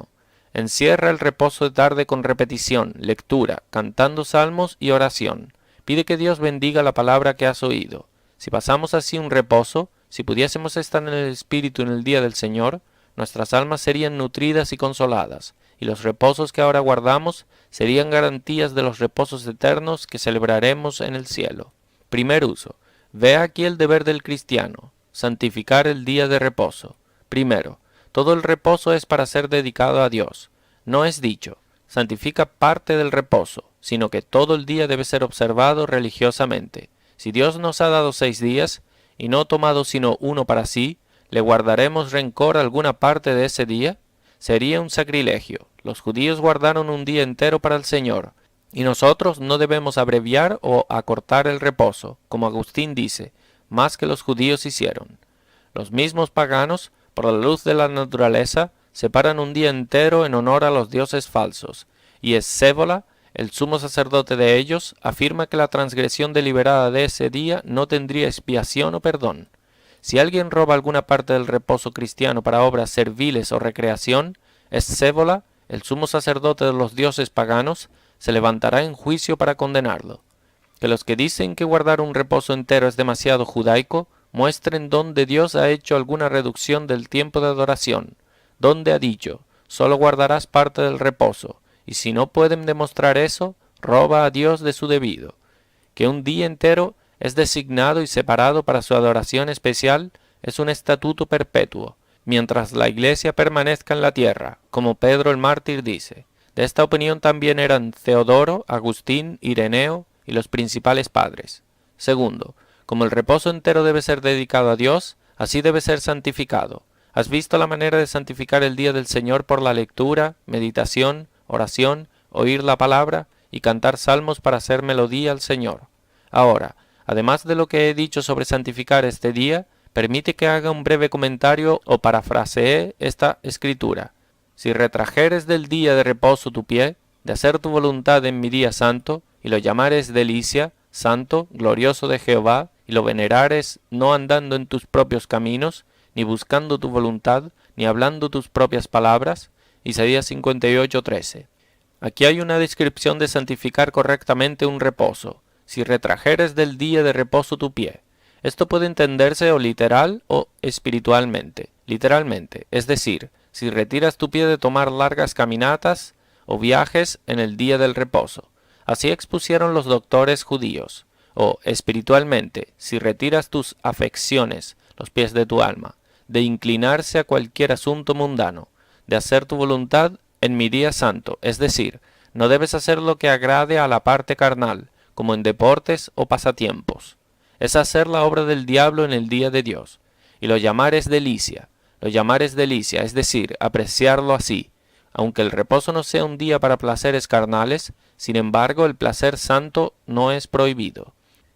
Encierra el reposo de tarde con repetición, lectura, cantando salmos y oración. Pide que Dios bendiga la palabra que has oído. Si pasamos así un reposo, si pudiésemos estar en el Espíritu en el día del Señor, nuestras almas serían nutridas y consoladas, y los reposos que ahora guardamos serían garantías de los reposos eternos que celebraremos en el cielo. Primer uso. Ve aquí el deber del cristiano, santificar el día de reposo. Primero, todo el reposo es para ser dedicado a Dios. No es dicho, santifica parte del reposo, sino que todo el día debe ser observado religiosamente. Si Dios nos ha dado 6 días, y no tomado sino uno para sí, ¿le guardaremos rencor a alguna parte de ese día? Sería un sacrilegio. Los judíos guardaron un día entero para el Señor, y nosotros no debemos abreviar o acortar el reposo, como Agustín dice, más que los judíos hicieron. Los mismos paganos, por la luz de la naturaleza, separan un día entero en honor a los dioses falsos, y Escévola, el sumo sacerdote de ellos, afirma que la transgresión deliberada de ese día no tendría expiación o perdón. Si alguien roba alguna parte del reposo cristiano para obras serviles o recreación, Escévola, el sumo sacerdote de los dioses paganos, se levantará en juicio para condenarlo. Que los que dicen que guardar un reposo entero es demasiado judaico, muestren dónde Dios ha hecho alguna reducción del tiempo de adoración, donde ha dicho, solo guardarás parte del reposo, y si no pueden demostrar eso, roba a Dios de su debido. Que un día entero es designado y separado para su adoración especial es un estatuto perpetuo, mientras la Iglesia permanezca en la tierra, como Pedro el mártir dice. De esta opinión también eran Teodoro, Agustín, Ireneo y los principales padres. Segundo, como el reposo entero debe ser dedicado a Dios, así debe ser santificado. ¿Has visto la manera de santificar el día del Señor por la lectura, meditación, oración, oír la palabra y cantar salmos para hacer melodía al Señor? Ahora, además de lo que he dicho sobre santificar este día, permite que haga un breve comentario o parafrasee esta escritura. Si retrajeres del día de reposo tu pie, de hacer tu voluntad en mi día santo, y lo llamares delicia, santo, glorioso de Jehová, y lo venerares no andando en tus propios caminos, ni buscando tu voluntad, ni hablando tus propias palabras. Isaías 58:13. Aquí hay una descripción de santificar correctamente un reposo. Si retrajeres del día de reposo tu pie. Esto puede entenderse o literal o espiritualmente. Literalmente, es decir, si retiras tu pie de tomar largas caminatas o viajes en el día del reposo. Así expusieron los doctores judíos. O espiritualmente, si retiras tus afecciones, los pies de tu alma, de inclinarse a cualquier asunto mundano, de hacer tu voluntad en mi día santo, es decir, no debes hacer lo que agrade a la parte carnal, como en deportes o pasatiempos. Es hacer la obra del diablo en el día de Dios, y lo llamares delicia, es decir, apreciarlo así. Aunque el reposo no sea un día para placeres carnales, sin embargo el placer santo no es prohibido.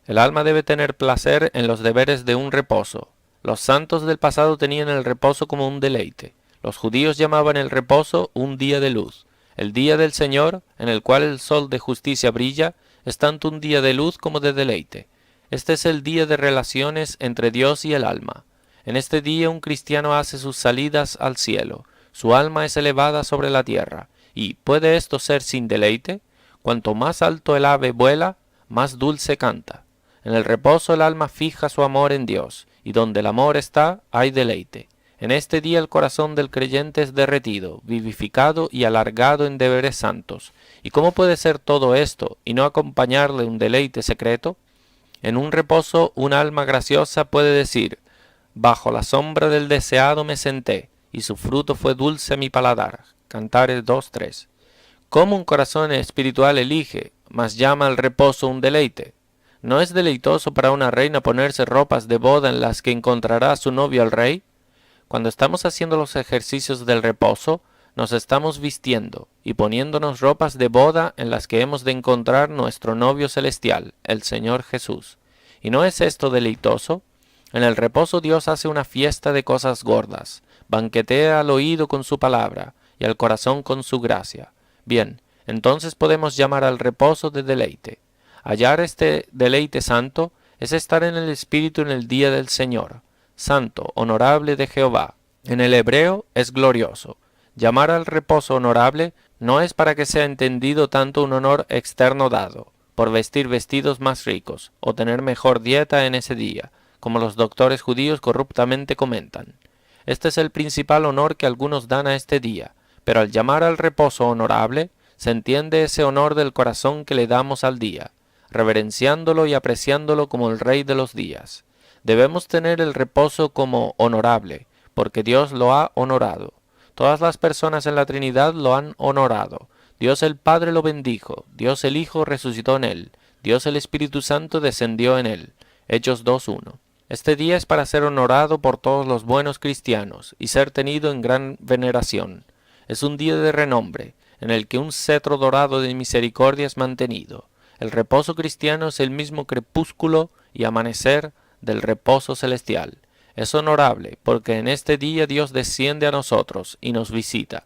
El alma debe tener placer en los deberes de un reposo. Los santos del pasado tenían el reposo como un deleite. Los judíos llamaban el reposo un día de luz. El día del Señor, en el cual el sol de justicia brilla, es tanto un día de luz como de deleite. Este es el día de relaciones entre Dios y el alma. En este día un cristiano hace sus salidas al cielo. Su alma es elevada sobre la tierra. ¿Y puede esto ser sin deleite? Cuanto más alto el ave vuela, más dulce canta. En el reposo el alma fija su amor en Dios, y donde el amor está, hay deleite. En este día el corazón del creyente es derretido, vivificado y alargado en deberes santos. ¿Y cómo puede ser todo esto y no acompañarle un deleite secreto? En un reposo un alma graciosa puede decir, bajo la sombra del deseado me senté, y su fruto fue dulce a mi paladar. Cantares 2:3. ¿Cómo un corazón espiritual elige, mas llama al reposo un deleite? ¿No es deleitoso para una reina ponerse ropas de boda en las que encontrará a su novio el rey? Cuando estamos haciendo los ejercicios del reposo, nos estamos vistiendo y poniéndonos ropas de boda en las que hemos de encontrar nuestro novio celestial, el Señor Jesús. ¿Y no es esto deleitoso? En el reposo Dios hace una fiesta de cosas gordas, banquetea al oído con su palabra y al corazón con su gracia. Bien, entonces podemos llamar al reposo de deleite. Hallar este deleite santo es estar en el Espíritu en el día del Señor. Santo, honorable de Jehová. En el hebreo es glorioso. Llamar al reposo honorable no es para que sea entendido tanto un honor externo dado, por vestir vestidos más ricos, o tener mejor dieta en ese día, como los doctores judíos corruptamente comentan. Este es el principal honor que algunos dan a este día, pero al llamar al reposo honorable, se entiende ese honor del corazón que le damos al día, reverenciándolo y apreciándolo como el Rey de los días. Debemos tener el reposo como honorable, porque Dios lo ha honorado. Todas las personas en la Trinidad lo han honorado. Dios el Padre lo bendijo, Dios el Hijo resucitó en él, Dios el Espíritu Santo descendió en él. Hechos 2:1. Este día es para ser honorado por todos los buenos cristianos y ser tenido en gran veneración. Es un día de renombre, en el que un cetro dorado de misericordia es mantenido. El reposo cristiano es el mismo crepúsculo y amanecer del reposo celestial. Es honorable, porque en este día Dios desciende a nosotros y nos visita.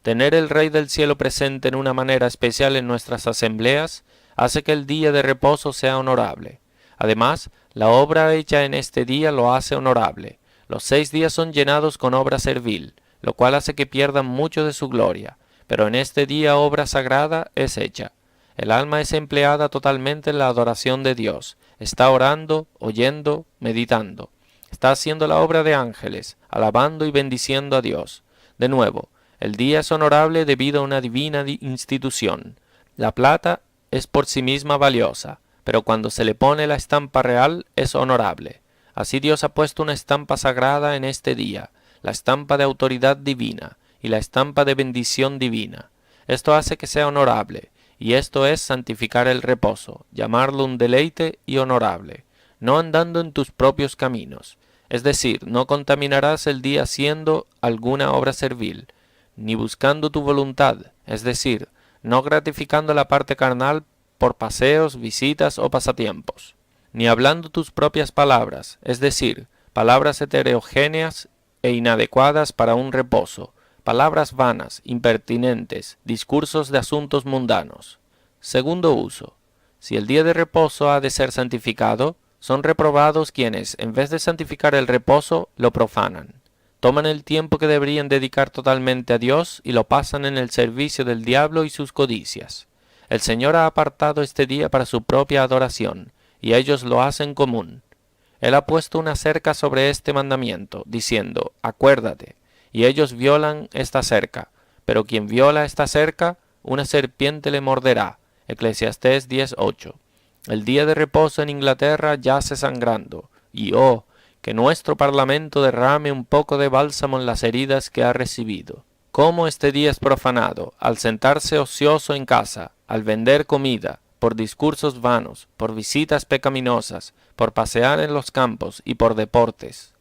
Tener el Rey del cielo presente en una manera especial en nuestras asambleas hace que el día de reposo sea honorable. Además, la obra hecha en este día lo hace honorable. Los 6 días son llenados con obra servil, lo cual hace que pierdan mucho de su gloria, pero en este día obra sagrada es hecha. El alma es empleada totalmente en la adoración de Dios. Está orando, oyendo, meditando. Está haciendo la obra de ángeles, alabando y bendiciendo a Dios. De nuevo, el día es honorable debido a una divina institución. La plata es por sí misma valiosa, pero cuando se le pone la estampa real es honorable. Así Dios ha puesto una estampa sagrada en este día, la estampa de autoridad divina y la estampa de bendición divina. Esto hace que sea honorable, y esto es santificar el reposo, llamarlo un deleite y honorable, no andando en tus propios caminos. Es decir, no contaminarás el día haciendo alguna obra servil, ni buscando tu voluntad, es decir, no gratificando la parte carnal por paseos, visitas o pasatiempos, ni hablando tus propias palabras, es decir, palabras heterogéneas e inadecuadas para un reposo, palabras vanas, impertinentes, discursos de asuntos mundanos. Segundo uso. Si el día de reposo ha de ser santificado, son reprobados quienes, en vez de santificar el reposo, lo profanan. Toman el tiempo que deberían dedicar totalmente a Dios y lo pasan en el servicio del diablo y sus codicias. El Señor ha apartado este día para su propia adoración, y ellos lo hacen común. Él ha puesto una cerca sobre este mandamiento, diciendo, acuérdate, y ellos violan esta cerca, pero quien viola esta cerca, una serpiente le morderá. Eclesiastés 10:8. El día de reposo en Inglaterra yace sangrando, y oh, que nuestro parlamento derrame un poco de bálsamo en las heridas que ha recibido. Cómo este día es profanado, al sentarse ocioso en casa, al vender comida, por discursos vanos, por visitas pecaminosas, por pasear en los campos y por deportes.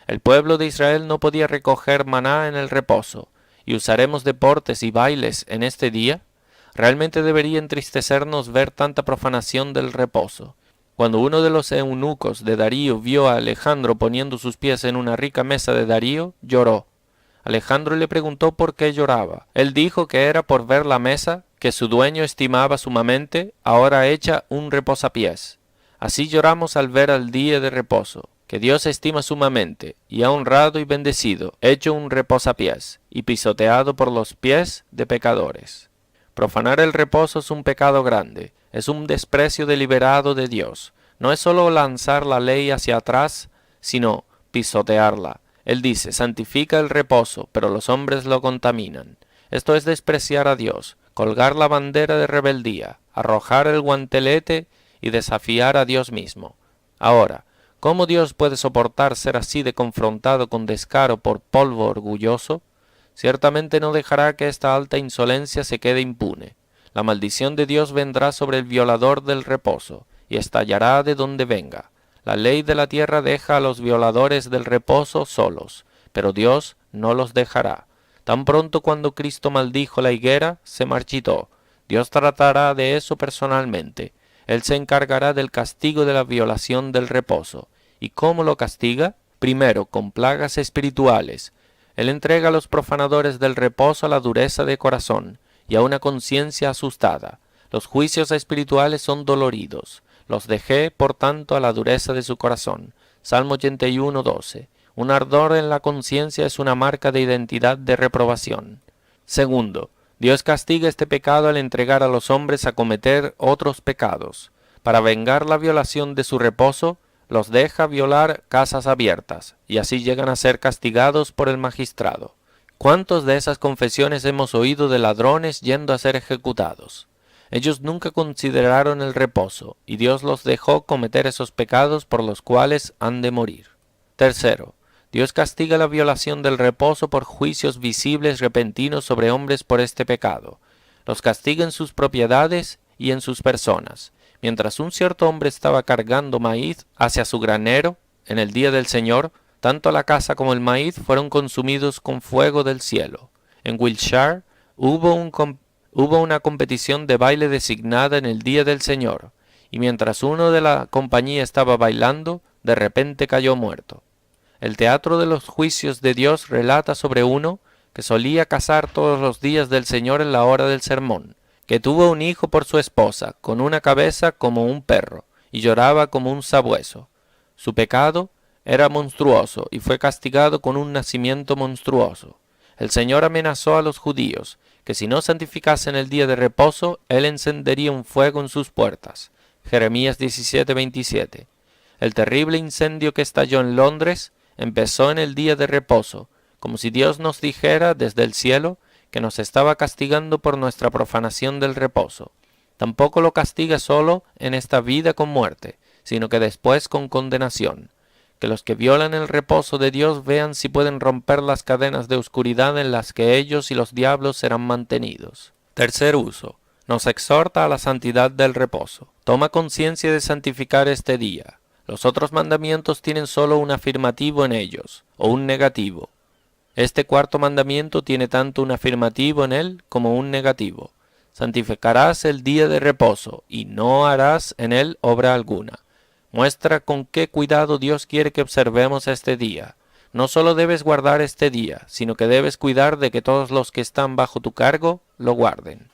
El pueblo de Israel no podía recoger maná en el reposo, y usaremos deportes y bailes en este día. Realmente debería entristecernos ver tanta profanación del reposo. Cuando uno de los eunucos de Darío vio a Alejandro poniendo sus pies en una rica mesa de Darío, lloró. Alejandro le preguntó por qué lloraba. Él dijo que era por ver la mesa, que su dueño estimaba sumamente, ahora hecha un reposapiés. Así lloramos al ver al día de reposo, que Dios estima sumamente, y ha honrado y bendecido, hecho un reposapiés, y pisoteado por los pies de pecadores. Profanar el reposo es un pecado grande, es un desprecio deliberado de Dios. No es solo lanzar la ley hacia atrás, sino pisotearla. Él dice, santifica el reposo, pero los hombres lo contaminan. Esto es despreciar a Dios, colgar la bandera de rebeldía, arrojar el guantelete y desafiar a Dios mismo. Ahora, ¿cómo Dios puede soportar ser así de confrontado con descaro por polvo orgulloso? Ciertamente no dejará que esta alta insolencia se quede impune. La maldición de Dios vendrá sobre el violador del reposo, y estallará de donde venga. La ley de la tierra deja a los violadores del reposo solos, pero Dios no los dejará. Tan pronto cuando Cristo maldijo la higuera, se marchitó. Dios tratará de eso personalmente. Él se encargará del castigo de la violación del reposo. ¿Y cómo lo castiga? Primero, con plagas espirituales. Él entrega a los profanadores del reposo a la dureza de corazón y a una conciencia asustada. Los juicios espirituales son doloridos. Los dejé, por tanto, a la dureza de su corazón. Salmo 81, 12. Un ardor en la conciencia es una marca de identidad de reprobación. Segundo, Dios castiga este pecado al entregar a los hombres a cometer otros pecados. Para vengar la violación de su reposo, los deja violar casas abiertas, y así llegan a ser castigados por el magistrado. ¿Cuántos de esas confesiones hemos oído de ladrones yendo a ser ejecutados? Ellos nunca consideraron el reposo, y Dios los dejó cometer esos pecados por los cuales han de morir. Tercero, Dios castiga la violación del reposo por juicios visibles repentinos sobre hombres por este pecado. Los castiga en sus propiedades y en sus personas. Mientras un cierto hombre estaba cargando maíz hacia su granero, en el día del Señor, tanto la casa como el maíz fueron consumidos con fuego del cielo. En Wiltshire hubo una competición de baile designada en el día del Señor, y mientras uno de la compañía estaba bailando, de repente cayó muerto. El teatro de los juicios de Dios relata sobre uno que solía cazar todos los días del Señor en la hora del sermón, que tuvo un hijo por su esposa, con una cabeza como un perro, y lloraba como un sabueso. Su pecado era monstruoso, y fue castigado con un nacimiento monstruoso. El Señor amenazó a los judíos, que si no santificasen el día de reposo, Él encendería un fuego en sus puertas. Jeremías 17:27. El terrible incendio que estalló en Londres empezó en el día de reposo, como si Dios nos dijera desde el cielo que nos estaba castigando por nuestra profanación del reposo. Tampoco lo castiga solo en esta vida con muerte, sino que después con condenación. Que los que violan el reposo de Dios vean si pueden romper las cadenas de oscuridad en las que ellos y los diablos serán mantenidos. Tercer uso. Nos exhorta a la santidad del reposo. Toma conciencia de santificar este día. Los otros mandamientos tienen solo un afirmativo en ellos, o un negativo. Este cuarto mandamiento tiene tanto un afirmativo en él como un negativo. Santificarás el día de reposo, y no harás en él obra alguna. Muestra con qué cuidado Dios quiere que observemos este día. No solo debes guardar este día, sino que debes cuidar de que todos los que están bajo tu cargo lo guarden.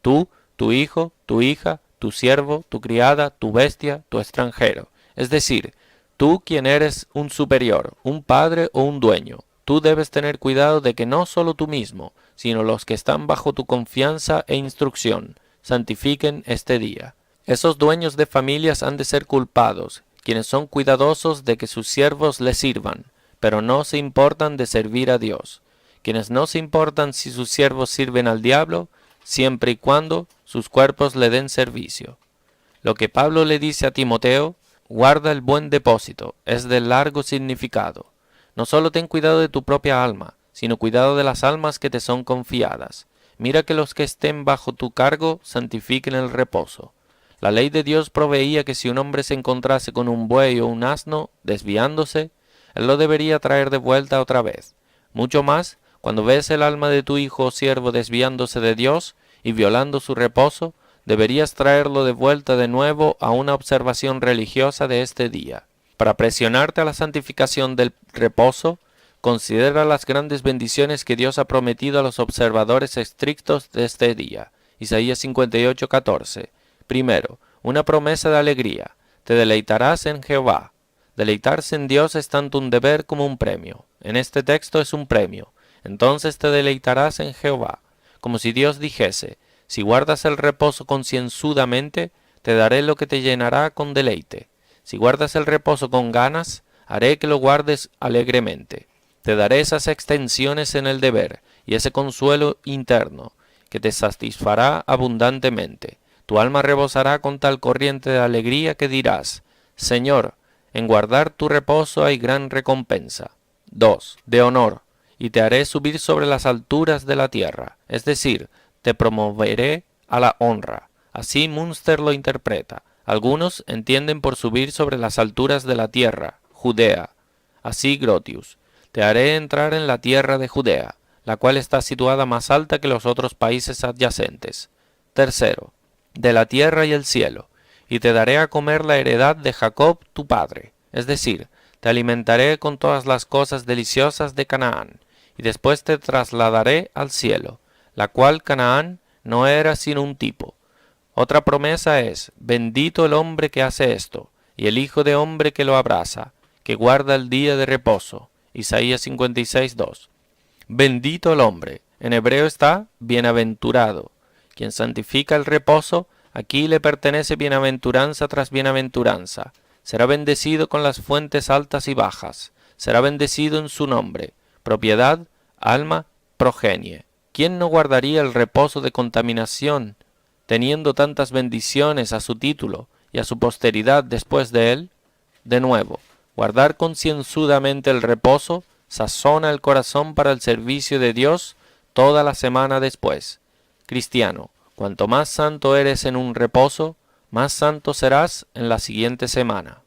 Tú, tu hijo, tu hija, tu siervo, tu criada, tu bestia, tu extranjero. Es decir, tú quien eres un superior, un padre o un dueño. Tú debes tener cuidado de que no solo tú mismo, sino los que están bajo tu confianza e instrucción, santifiquen este día. Esos dueños de familias han de ser culpados, quienes son cuidadosos de que sus siervos les sirvan, pero no se importan de servir a Dios. Quienes no se importan si sus siervos sirven al diablo, siempre y cuando sus cuerpos le den servicio. Lo que Pablo le dice a Timoteo, guarda el buen depósito, es de largo significado. No solo ten cuidado de tu propia alma, sino cuidado de las almas que te son confiadas. Mira que los que estén bajo tu cargo santifiquen el reposo. La ley de Dios proveía que si un hombre se encontrase con un buey o un asno desviándose, él lo debería traer de vuelta otra vez. Mucho más, cuando ves el alma de tu hijo o siervo desviándose de Dios y violando su reposo, deberías traerlo de vuelta de nuevo a una observación religiosa de este día. Para presionarte a la santificación del reposo, considera las grandes bendiciones que Dios ha prometido a los observadores estrictos de este día. Isaías 58:14. Primero, una promesa de alegría. Te deleitarás en Jehová. Deleitarse en Dios es tanto un deber como un premio. En este texto es un premio. Entonces te deleitarás en Jehová. Como si Dios dijese, si guardas el reposo concienzudamente, te daré lo que te llenará con deleite. Si guardas el reposo con ganas, haré que lo guardes alegremente. Te daré esas extensiones en el deber y ese consuelo interno que te satisfará abundantemente. Tu alma rebosará con tal corriente de alegría que dirás: Señor, en guardar tu reposo hay gran recompensa. 2. De honor, y te haré subir sobre las alturas de la tierra, es decir, te promoveré a la honra. Así Münster lo interpreta. Algunos entienden por subir sobre las alturas de la tierra, Judea. Así Grotius: te haré entrar en la tierra de Judea, la cual está situada más alta que los otros países adyacentes. 3. De la tierra y el cielo, y te daré a comer la heredad de Jacob tu padre, es decir, te alimentaré con todas las cosas deliciosas de Canaán, y después te trasladaré al cielo, la cual Canaán no era sino un tipo. Otra promesa es: bendito el hombre que hace esto, y el hijo de hombre que lo abraza, que guarda el día de reposo. Isaías 56:2. Bendito el hombre, en hebreo está bienaventurado. Quien santifica el reposo, aquí le pertenece bienaventuranza tras bienaventuranza. Será bendecido con las fuentes altas y bajas. Será bendecido en su nombre, propiedad, alma, progenie. ¿Quién no guardaría el reposo de contaminación, teniendo tantas bendiciones a su título y a su posteridad después de él? De nuevo, guardar concienzudamente el reposo sazona el corazón para el servicio de Dios toda la semana después. Cristiano, cuanto más santo eres en un reposo, más santo serás en la siguiente semana.